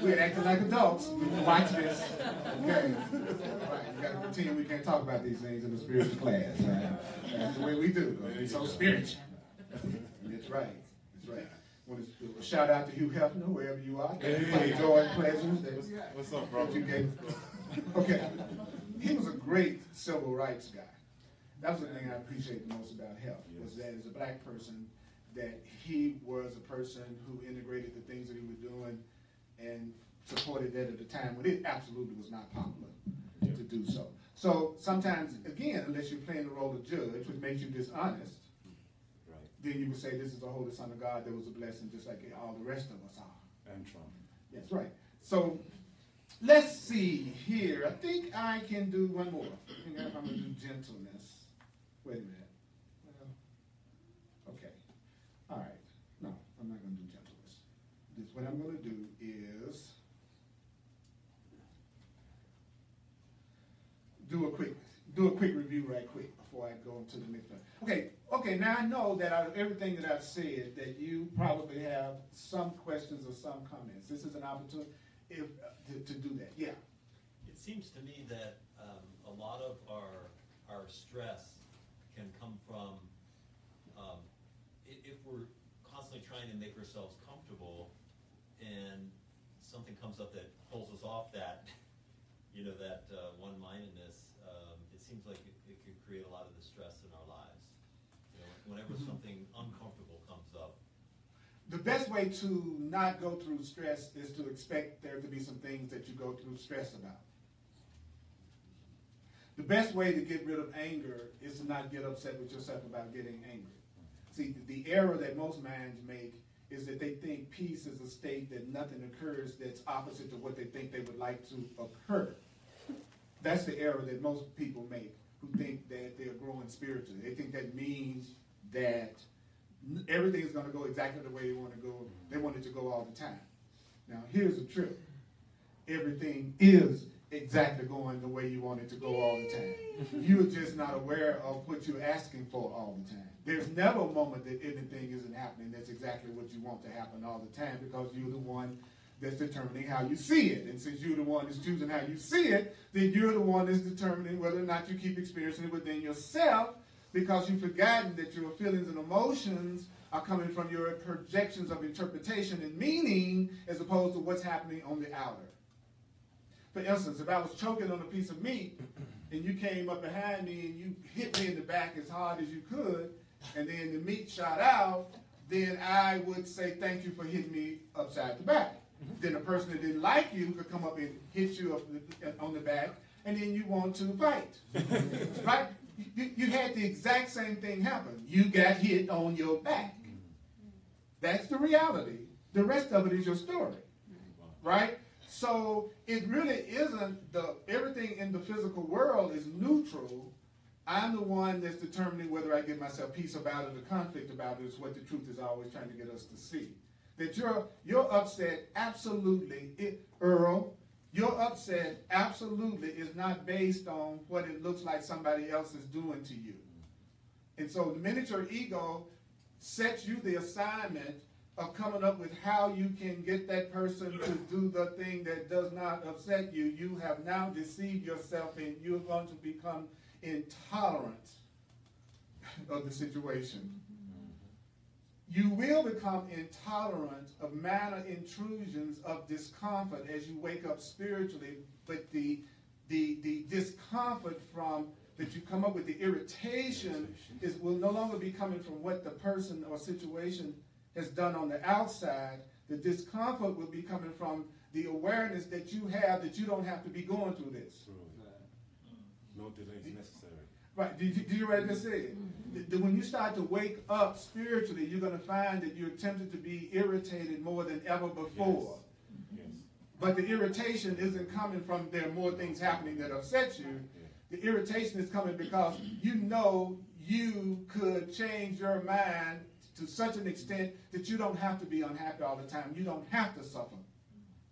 [SPEAKER 1] We're acting like adults. Watch this. Okay. Right. You got to pretend we can't talk about these things in the spiritual class. Right? That's the way we do. We're so spiritual. That's right. That's right. I want to shout out to Hugh Hefner, wherever you are. Hey. Joy and pleasures.
[SPEAKER 4] What's up, bro?
[SPEAKER 1] Okay. He was a great civil rights guy. That was the thing I appreciate the most about Hef, was that as a black person, that he was a person who integrated the things that he was doing and supported that at a time when it absolutely was not popular to do so. So sometimes, again, unless you're playing the role of judge, which makes you dishonest, then you would say this is the Holy Son of God that was a blessing just like all the rest of us are.
[SPEAKER 4] And Trump.
[SPEAKER 1] That's right. So let's see here. I think I can do one more. I think I'm going to do gentleness. Wait a minute. Well, okay. All right. what I'm going to do is do a quick review right quick before I go into the next one. Okay, now I know that out of everything that I've said, that you probably have some questions or some comments. This is an opportunity to do that. Yeah.
[SPEAKER 8] It seems to me that a lot of our stress can come from if we're constantly trying to make ourselves comfortable and something comes up that pulls us off that, that one-mindedness, it seems like it could create a lot of the stress in our lives. Whenever something uncomfortable comes up.
[SPEAKER 1] The best way to not go through stress is to expect there to be some things that you go through stress about. The best way to get rid of anger is to not get upset with yourself about getting angry. See, the error that most minds make is that they think peace is a state that nothing occurs that's opposite to what they think they would like to occur. That's the error that most people make who think that they're growing spiritually. They think that means that everything is going to go exactly the way they want to go. They want it to go all the time. Now, here's the trick. Everything is exactly going the way you want it to go all the time. You're just not aware of what you're asking for all the time. There's never a moment that anything isn't happening that's exactly what you want to happen all the time, because you're the one that's determining how you see it. And since you're the one that's choosing how you see it, then you're the one that's determining whether or not you keep experiencing it within yourself, because you've forgotten that your feelings and emotions are coming from your projections of interpretation and meaning as opposed to what's happening on the outer. For instance, if I was choking on a piece of meat and you came up behind me and you hit me in the back as hard as you could, and then the meat shot out, then I would say thank you for hitting me upside the back. Then a person that didn't like you could come up and hit you on the back, and then you want to fight. Right? You had the exact same thing happen. You got hit on your back. That's the reality. The rest of it is your story. Right? So it really isn't everything in the physical world is neutral. I'm the one that's determining whether I give myself peace about it or conflict about it, is what the truth is always trying to get us to see. That your upset absolutely, Earl, your upset absolutely is not based on what it looks like somebody else is doing to you. And so the minute your ego sets you the assignment of coming up with how you can get that person to do the thing that does not upset you, you have now deceived yourself and you're going to become intolerant of the situation. You will become intolerant of minor intrusions of discomfort as you wake up spiritually, but the discomfort from that you come up with, the irritation, will no longer be coming from what the person or situation has done on the outside. The discomfort will be coming from the awareness that you have that you don't have to be going through this.
[SPEAKER 4] No delay is necessary.
[SPEAKER 1] Right. Did you ready to say it? When you start to wake up spiritually, you're going to find that you're tempted to be irritated more than ever before.
[SPEAKER 4] Yes.
[SPEAKER 1] But the irritation isn't coming from there are more things happening that upset you. The irritation is coming because you know you could change your mind to such an extent that you don't have to be unhappy all the time. You don't have to suffer.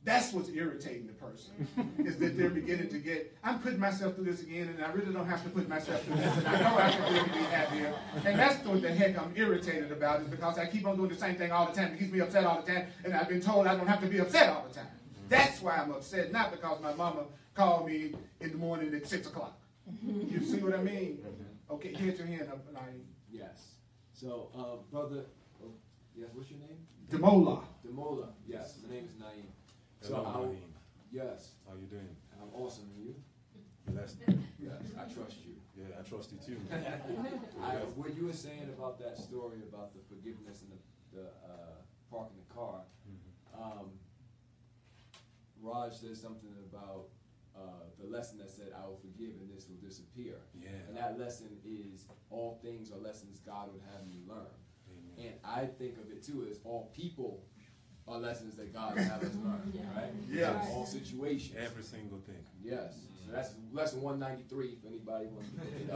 [SPEAKER 1] That's what's irritating the person, is that they're beginning to get, I'm putting myself through this again, and I really don't have to put myself through this, and I know I can really be happier. And that's what the heck I'm irritated about, is because I keep on doing the same thing all the time. It keeps me upset all the time, and I've been told I don't have to be upset all the time. That's why I'm upset, not because my mama called me in the morning at 6 o'clock. You see what I mean? Okay, get your hand up, Naeem.
[SPEAKER 6] Yes. So, brother, yes, what's your name?
[SPEAKER 1] Demola.
[SPEAKER 6] Demola, yes, my name is Naeem.
[SPEAKER 4] Hello, Naeem.
[SPEAKER 6] Yes.
[SPEAKER 4] How you doing?
[SPEAKER 6] I'm awesome, and you?
[SPEAKER 4] Blessed.
[SPEAKER 6] Yes, I trust you.
[SPEAKER 4] Yeah, I trust you too.
[SPEAKER 6] What you were saying about that story about the forgiveness and the parking the car, Raj said something about the lesson that said, I will forgive and this will disappear.
[SPEAKER 4] Yeah.
[SPEAKER 6] And that lesson is all things are lessons God would have me learn.
[SPEAKER 4] Amen.
[SPEAKER 6] And I think of it too as all people are lessons that God would have us learn, right?
[SPEAKER 1] Yes.
[SPEAKER 6] All situations.
[SPEAKER 4] Every single thing.
[SPEAKER 6] Yes. So that's lesson 193 if anybody wants to pick it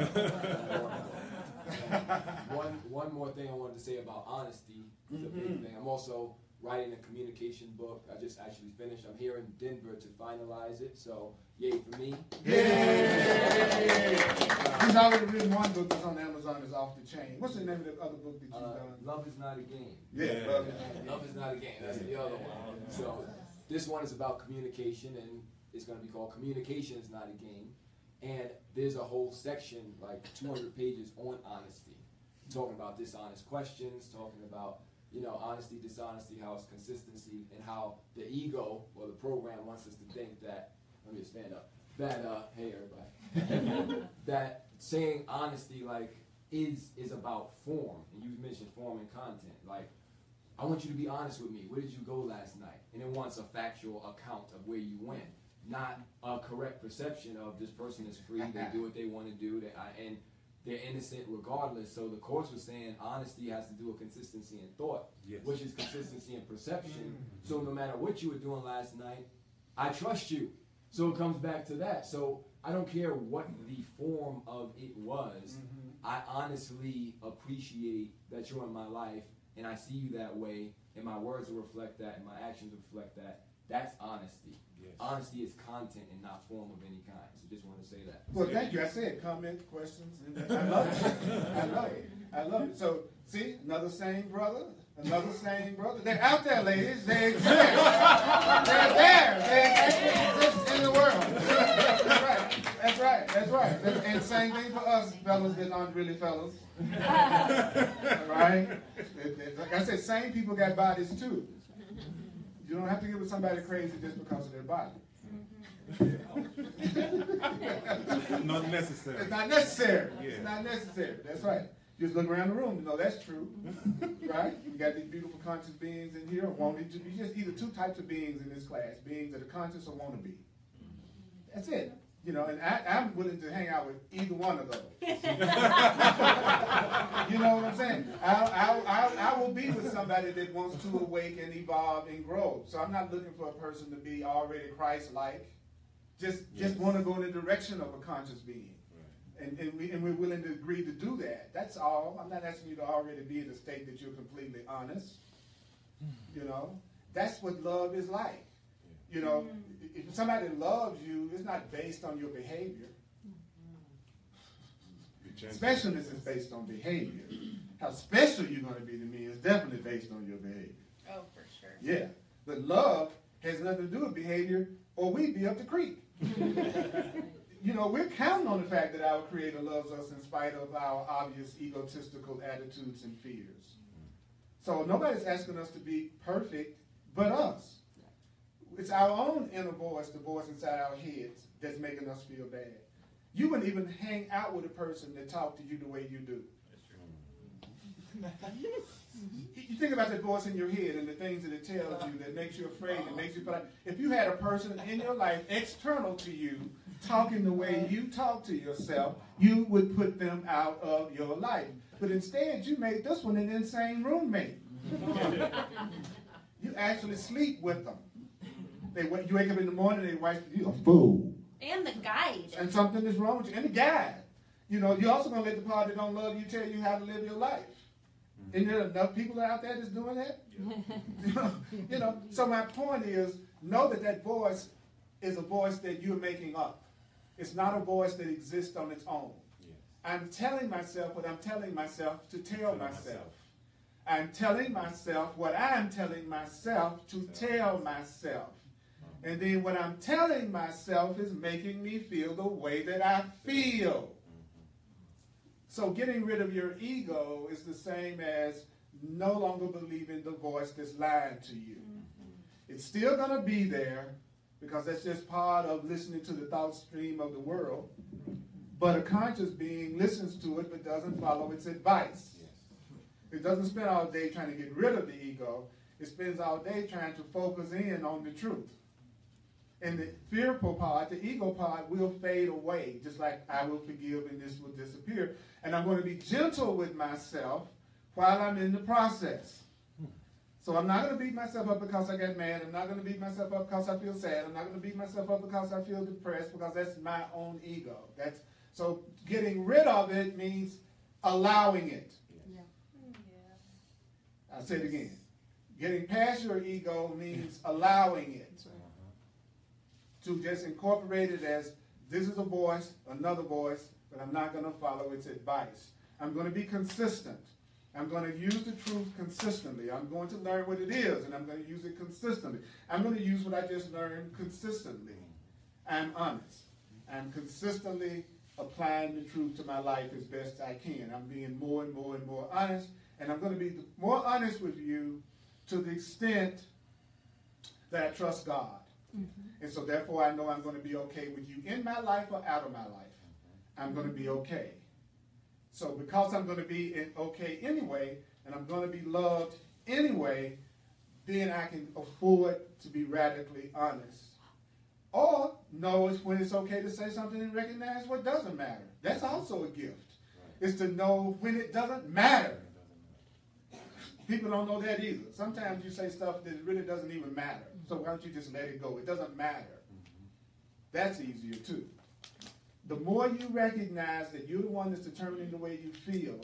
[SPEAKER 6] up. One more thing I wanted to say about honesty is a big thing. I'm also writing a communication book. I just actually finished. I'm here in Denver to finalize it, so yay for me.
[SPEAKER 1] Yay! He's already written one book that's on Amazon, is Off the Chain. What's the name of the other book that you've done?
[SPEAKER 6] Love is Not a Game.
[SPEAKER 1] Yeah,
[SPEAKER 6] Love is Not a Game. That's the other one. So this one is about communication, and it's going to be called Communication is Not a Game. And there's a whole section, like 200 pages, on honesty. Talking about dishonest questions, talking about, you know, honesty, dishonesty, how it's consistency, and how the ego or the program wants us to think that, let me just stand up, that, hey everybody, that saying honesty, like, is about form. And you mentioned form and content. Like, I want you to be honest with me. Where did you go last night? And it wants a factual account of where you went, not a correct perception of this person is free, they do what they want to do, and they're innocent regardless. So the course was saying honesty has to do with consistency in thought,
[SPEAKER 4] Yes.
[SPEAKER 6] which is consistency in perception. So no matter what you were doing last night, I trust you. So it comes back to that. So I don't care what the form of it was. I honestly appreciate that you're in my life, and I see you that way, and my words will reflect that, and my actions will reflect that. That's honesty.
[SPEAKER 4] Yes.
[SPEAKER 6] Honesty is content and not form of any kind. So just want to say that.
[SPEAKER 1] Well, thank you. I said comments, questions. I love it. I love it. I love it. So, see, another same brother, another same brother. They're out there, ladies. They exist. They're there. They exist in the world. That's right. That's right. That's right. And same thing for us fellas that aren't really fellas. Right? Like I said, same people got bodies too. You don't have to get with somebody crazy just because of their body.
[SPEAKER 4] Not necessary.
[SPEAKER 1] It's not necessary.
[SPEAKER 4] Yeah.
[SPEAKER 1] It's not necessary. That's right. Just look around the room and know that's true. Right? We got these beautiful conscious beings in here. Wanting to be just either two types of beings in this class. Beings that are conscious or want to be. That's it. You know, and I'm willing to hang out with either one of those. You know what I'm saying? I will be with somebody that wants to awaken, evolve, and grow. So I'm not looking for a person to be already Christ-like. Just want to go in the direction of a conscious being. Right. And we're willing to agree to do that. That's all. I'm not asking you to already be in a state that you're completely honest. You know? That's what love is like. You know, if somebody loves you, it's not based on your behavior. Specialness is based on behavior. How special you're going to be to me is definitely based on your behavior.
[SPEAKER 3] Oh, for sure.
[SPEAKER 1] Yeah. But love has nothing to do with behavior, or we'd be up the creek. You know, we're counting on the fact that our Creator loves us in spite of our obvious egotistical attitudes and fears. So nobody's asking us to be perfect but us. It's our own inner voice, the voice inside our heads, that's making us feel bad. You wouldn't even hang out with a person that talked to you the way you do. You think about that voice in your head and the things that it tells you that makes you afraid, that makes you feel like, if you had a person in your life external to you talking the way you talk to yourself, you would put them out of your life. But instead, you made this one an insane roommate. You actually sleep with them. You wake up in the morning, they wipe you, a fool.
[SPEAKER 3] And the guide.
[SPEAKER 1] And something is wrong with you. And the guide. You know, you're also going to let the part that don't love you tell you how to live your life. Isn't there enough people out there that's doing that? Yeah. You know, so my point is, know that that voice is a voice that you're making up. It's not a voice that exists on its own. Yes. I'm telling myself what I'm telling myself to tell myself. I'm telling myself what I'm telling myself to tell myself. And then what I'm telling myself is making me feel the way that I feel. So getting rid of your ego is the same as no longer believing the voice that's lying to you. It's still going to be there because that's just part of listening to the thought stream of the world. But a conscious being listens to it but doesn't follow its advice. It doesn't spend all day trying to get rid of the ego. It spends all day trying to focus in on the truth. And the fearful part, the ego part, will fade away, just like I will forgive and this will disappear. And I'm going to be gentle with myself while I'm in the process. So I'm not going to beat myself up because I get mad. I'm not going to beat myself up because I feel sad. I'm not going to beat myself up because I feel depressed, because that's my own ego. So getting rid of it means allowing it.
[SPEAKER 3] Yeah.
[SPEAKER 1] I'll say it again. Getting past your ego means allowing it. To just incorporate it as, this is a voice, another voice, but I'm not going to follow its advice. I'm going to be consistent. I'm going to use the truth consistently. I'm going to learn what it is, and I'm going to use it consistently. I'm going to use what I just learned consistently. I'm honest. I'm consistently applying the truth to my life as best I can. I'm being more and more and more honest, and I'm going to be more honest with you to the extent that I trust God. And so therefore I know I'm going to be okay with you in my life or out of my life. I'm going to be okay. So because I'm going to be okay anyway, and I'm going to be loved anyway, then I can afford to be radically honest. Or know when it's okay to say something and recognize what doesn't matter. That's also a gift. It's to know when it doesn't matter. People don't know that either. Sometimes you say stuff that really doesn't even matter. So why don't you just let it go? It doesn't matter. That's easier too. The more you recognize that you're the one that's determining the way you feel,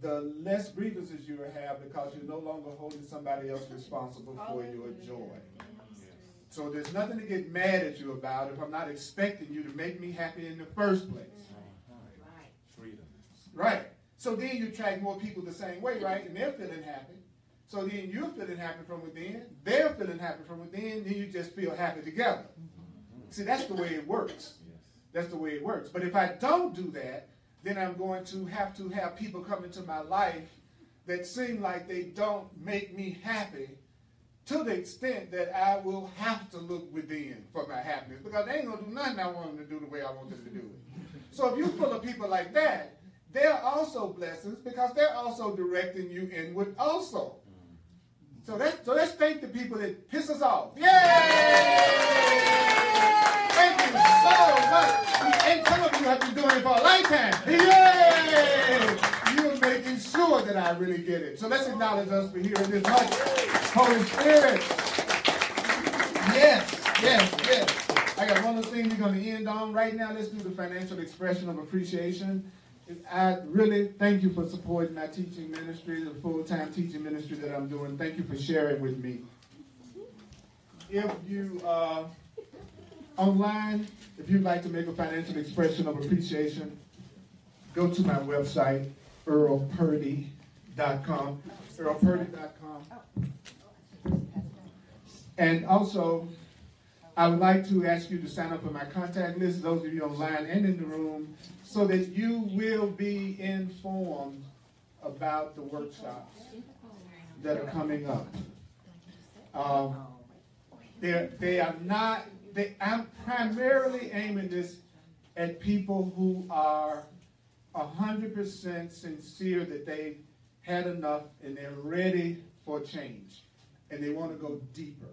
[SPEAKER 1] the less grievances you will have because you're no longer holding somebody else responsible for your joy. So there's nothing to get mad at you about if I'm not expecting you to make me happy in the first place.
[SPEAKER 4] Freedom.
[SPEAKER 1] Right. So then you attract more people the same way, right? And they're feeling happy. So then you're feeling happy from within. They're feeling happy from within. Then you just feel happy together. See, that's the way it works. That's the way it works. But if I don't do that, then I'm going to have people come into my life that seem like they don't make me happy to the extent that I will have to look within for my happiness because they ain't going to do nothing I want them to do the way I want them to do it. So if you're full of people like that, they're also blessings because they're also directing you inward also. So let's thank the people that piss us off. Yay! Thank you so much. And some of you have been doing it for a lifetime. Yay! You're making sure that I really get it. So let's acknowledge us for hearing this much. Holy Spirit. Yes. I got one other thing we're going to end on right now. Let's do the financial expression of appreciation. I really thank you for supporting my teaching ministry, the full-time teaching ministry that I'm doing. Thank you for sharing with me. If you online, if you'd like to make a financial expression of appreciation, go to my website, earlpurdy.com. earlpurdy.com. And also, I would like to ask you to sign up for my contact list, those of you online and in the room, so that you will be informed about the workshops that are coming up. I'm primarily aiming this at people who are 100% sincere that they've had enough and they're ready for change and they want to go deeper.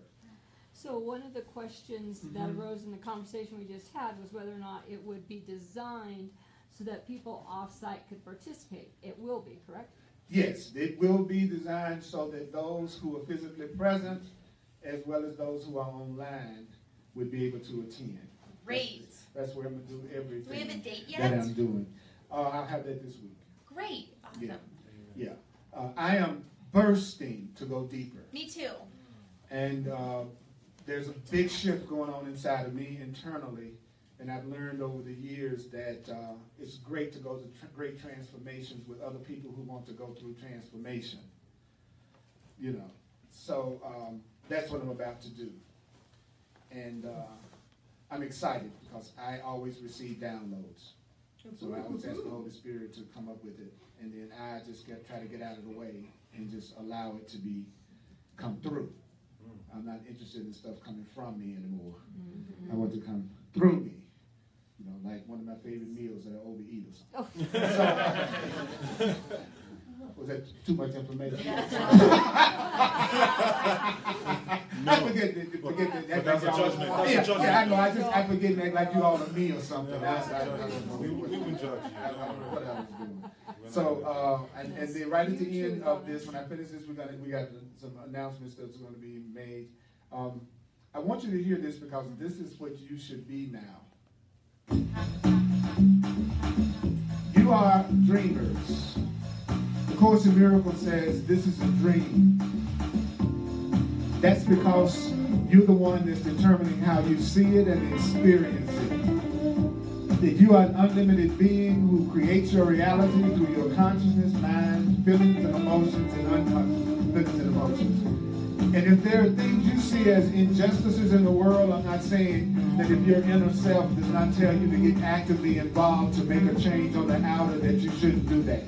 [SPEAKER 7] So one of the questions that arose in the conversation we just had was whether or not it would be designed so that people off-site could participate. It will be, correct?
[SPEAKER 1] Yes, it will be designed so that those who are physically present as well as those who are online would be able to attend.
[SPEAKER 3] Great.
[SPEAKER 1] That's where I'm going to do everything.
[SPEAKER 3] Do we have a date yet?
[SPEAKER 1] That I'm doing. I'll have that this week.
[SPEAKER 3] Great. Awesome.
[SPEAKER 1] Yeah. I am bursting to go deeper.
[SPEAKER 3] Me too.
[SPEAKER 1] And there's a big shift going on inside of me internally. And I've learned over the years that it's great to go to great transformations with other people who want to go through transformation. You know. So that's what I'm about to do. And I'm excited because I always receive downloads. So I always ask the Holy Spirit to come up with it. And then I just try to get out of the way and just allow it to come through. I'm not interested in stuff coming from me anymore. I want to come through me. You know, like one of my favorite meals that I overeat or something. So, was that too much information? I forget that.
[SPEAKER 4] That's a judgment. That's a judgment.
[SPEAKER 1] Yeah, I know. I forget that like you all of me or something.
[SPEAKER 4] We would judge you.
[SPEAKER 1] What I was doing. So, and then right at the end of this, when I finish this, we got some announcements that's going to be made. I want you to hear this because this is what you should be now. You are dreamers. The Course in Miracles says this is a dream. That's because you're the one that's determining how you see it and experience it. That you are an unlimited being who creates your reality through your consciousness, mind, feelings and emotions, and unconscious feelings and emotions. And if there are things you see as injustices in the world, I'm not saying that if your inner self does not tell you to get actively involved to make a change on the outer, that you shouldn't do that.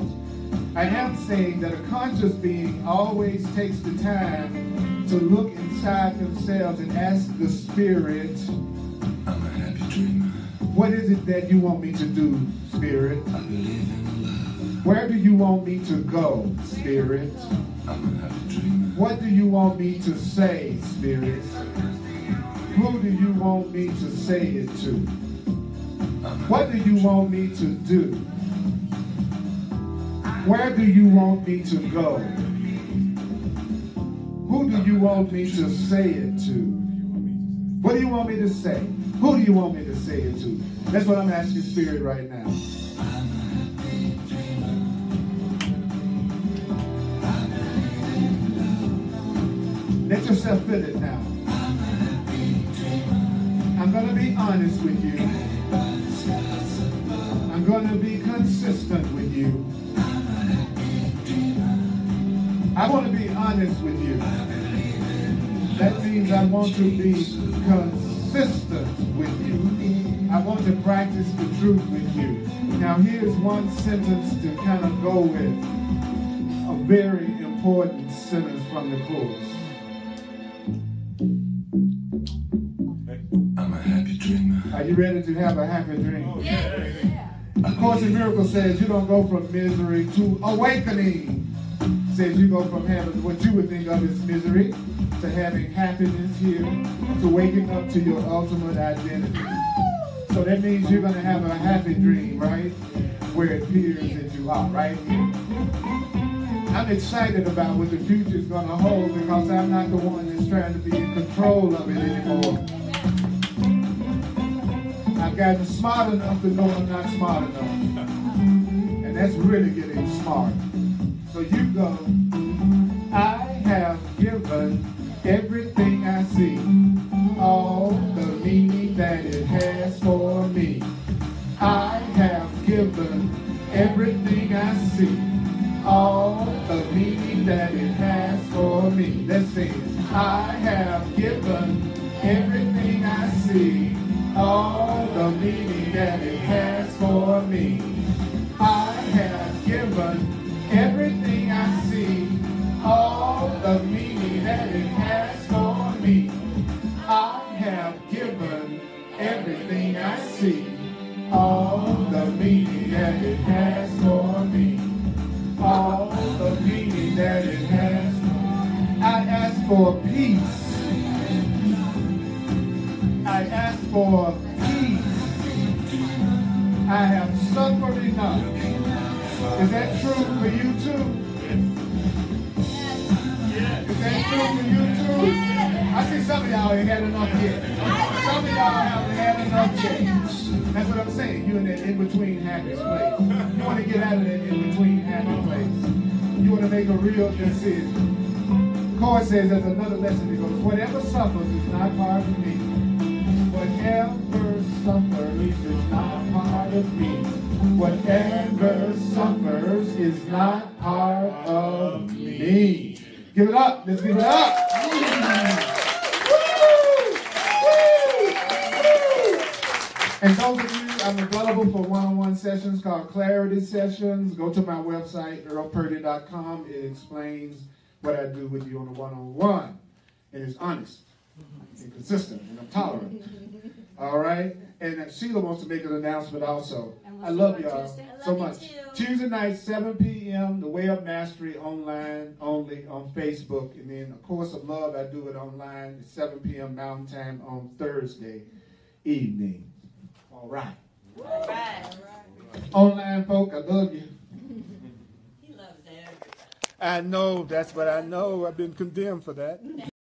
[SPEAKER 1] I am saying that a conscious being always takes the time to look inside themselves and ask the spirit,
[SPEAKER 2] I'm a happy dreamer.
[SPEAKER 1] what is it that you want me to do, spirit?
[SPEAKER 2] I believe in love.
[SPEAKER 1] Where do you want me to go, spirit?
[SPEAKER 2] I'm a happy dreamer.
[SPEAKER 1] What do you want me to say, spirit? Who do you want me to say it to? What do you want me to do? Where do you want me to go? Who do you want me to say it to? What do you want me to say? Who do you want me to say it to? That's what I'm asking spirit right now. Let yourself feel it now. I'm going to be honest with you. I'm going to be consistent with you. I want to be honest with you. That means I want to be consistent with you. I want to practice the truth with you. Now here's one sentence to kind of go with. A very important sentence from the course.
[SPEAKER 2] I'm a happy dreamer.
[SPEAKER 1] Are you ready to have a happy dream?
[SPEAKER 3] Yes.
[SPEAKER 1] Of course, in Miracle says you don't go from misery to awakening. It says you go from having what you would think of as misery to having happiness here, to waking up to your ultimate identity. So that means you're going to have a happy dream, right? Where it appears that you are, right? I'm excited about what the future is going to hold because I'm not the one that's trying to be in control of it anymore. I've gotten smart enough to know I'm not smart enough. And that's really getting smart. So you go, I have given everything I see, all the meaning that it has for me. I have given everything I see, all the meaning that it has for me. Let's sing it. I have given everything I see, all the meaning that it has for me. I have given everything I see, all the meaning that it has for me. I have given everything I see, all the meaning that it has for me. All the meaning that it has for me. I ask for peace. I ask for peace. I have suffered enough. Is that true for you too? Is that true for you too? I see some of y'all ain't had enough yet. Some of y'all haven't had enough yet. That's what I'm saying. You're in that in-between happy place. You want to get out of that in-between happy place. You want to make a real decision. The Course says there's another lesson that goes, whatever suffers is not part of me. Whatever suffers is not part of me. Whatever suffers is not part of me. Give it up. Let's give it up. And those of you, I'm available for one-on-one sessions called Clarity Sessions. Go to my website, earlpurdy.com. It explains what I do with you on a one-on-one. And it's honest and consistent, and I'm tolerant. All right? And Sheila wants to make an announcement also. I love y'all so much. Tuesday night, 7 p.m., The Way of Mastery online only on Facebook. And then, of course, of love, I do it online at 7 p.m. Mountain Time on Thursday evening. All right.
[SPEAKER 3] All right.
[SPEAKER 1] Online folk, I love you.
[SPEAKER 3] He loves everybody.
[SPEAKER 1] I know, that's what I know. I've been condemned for that.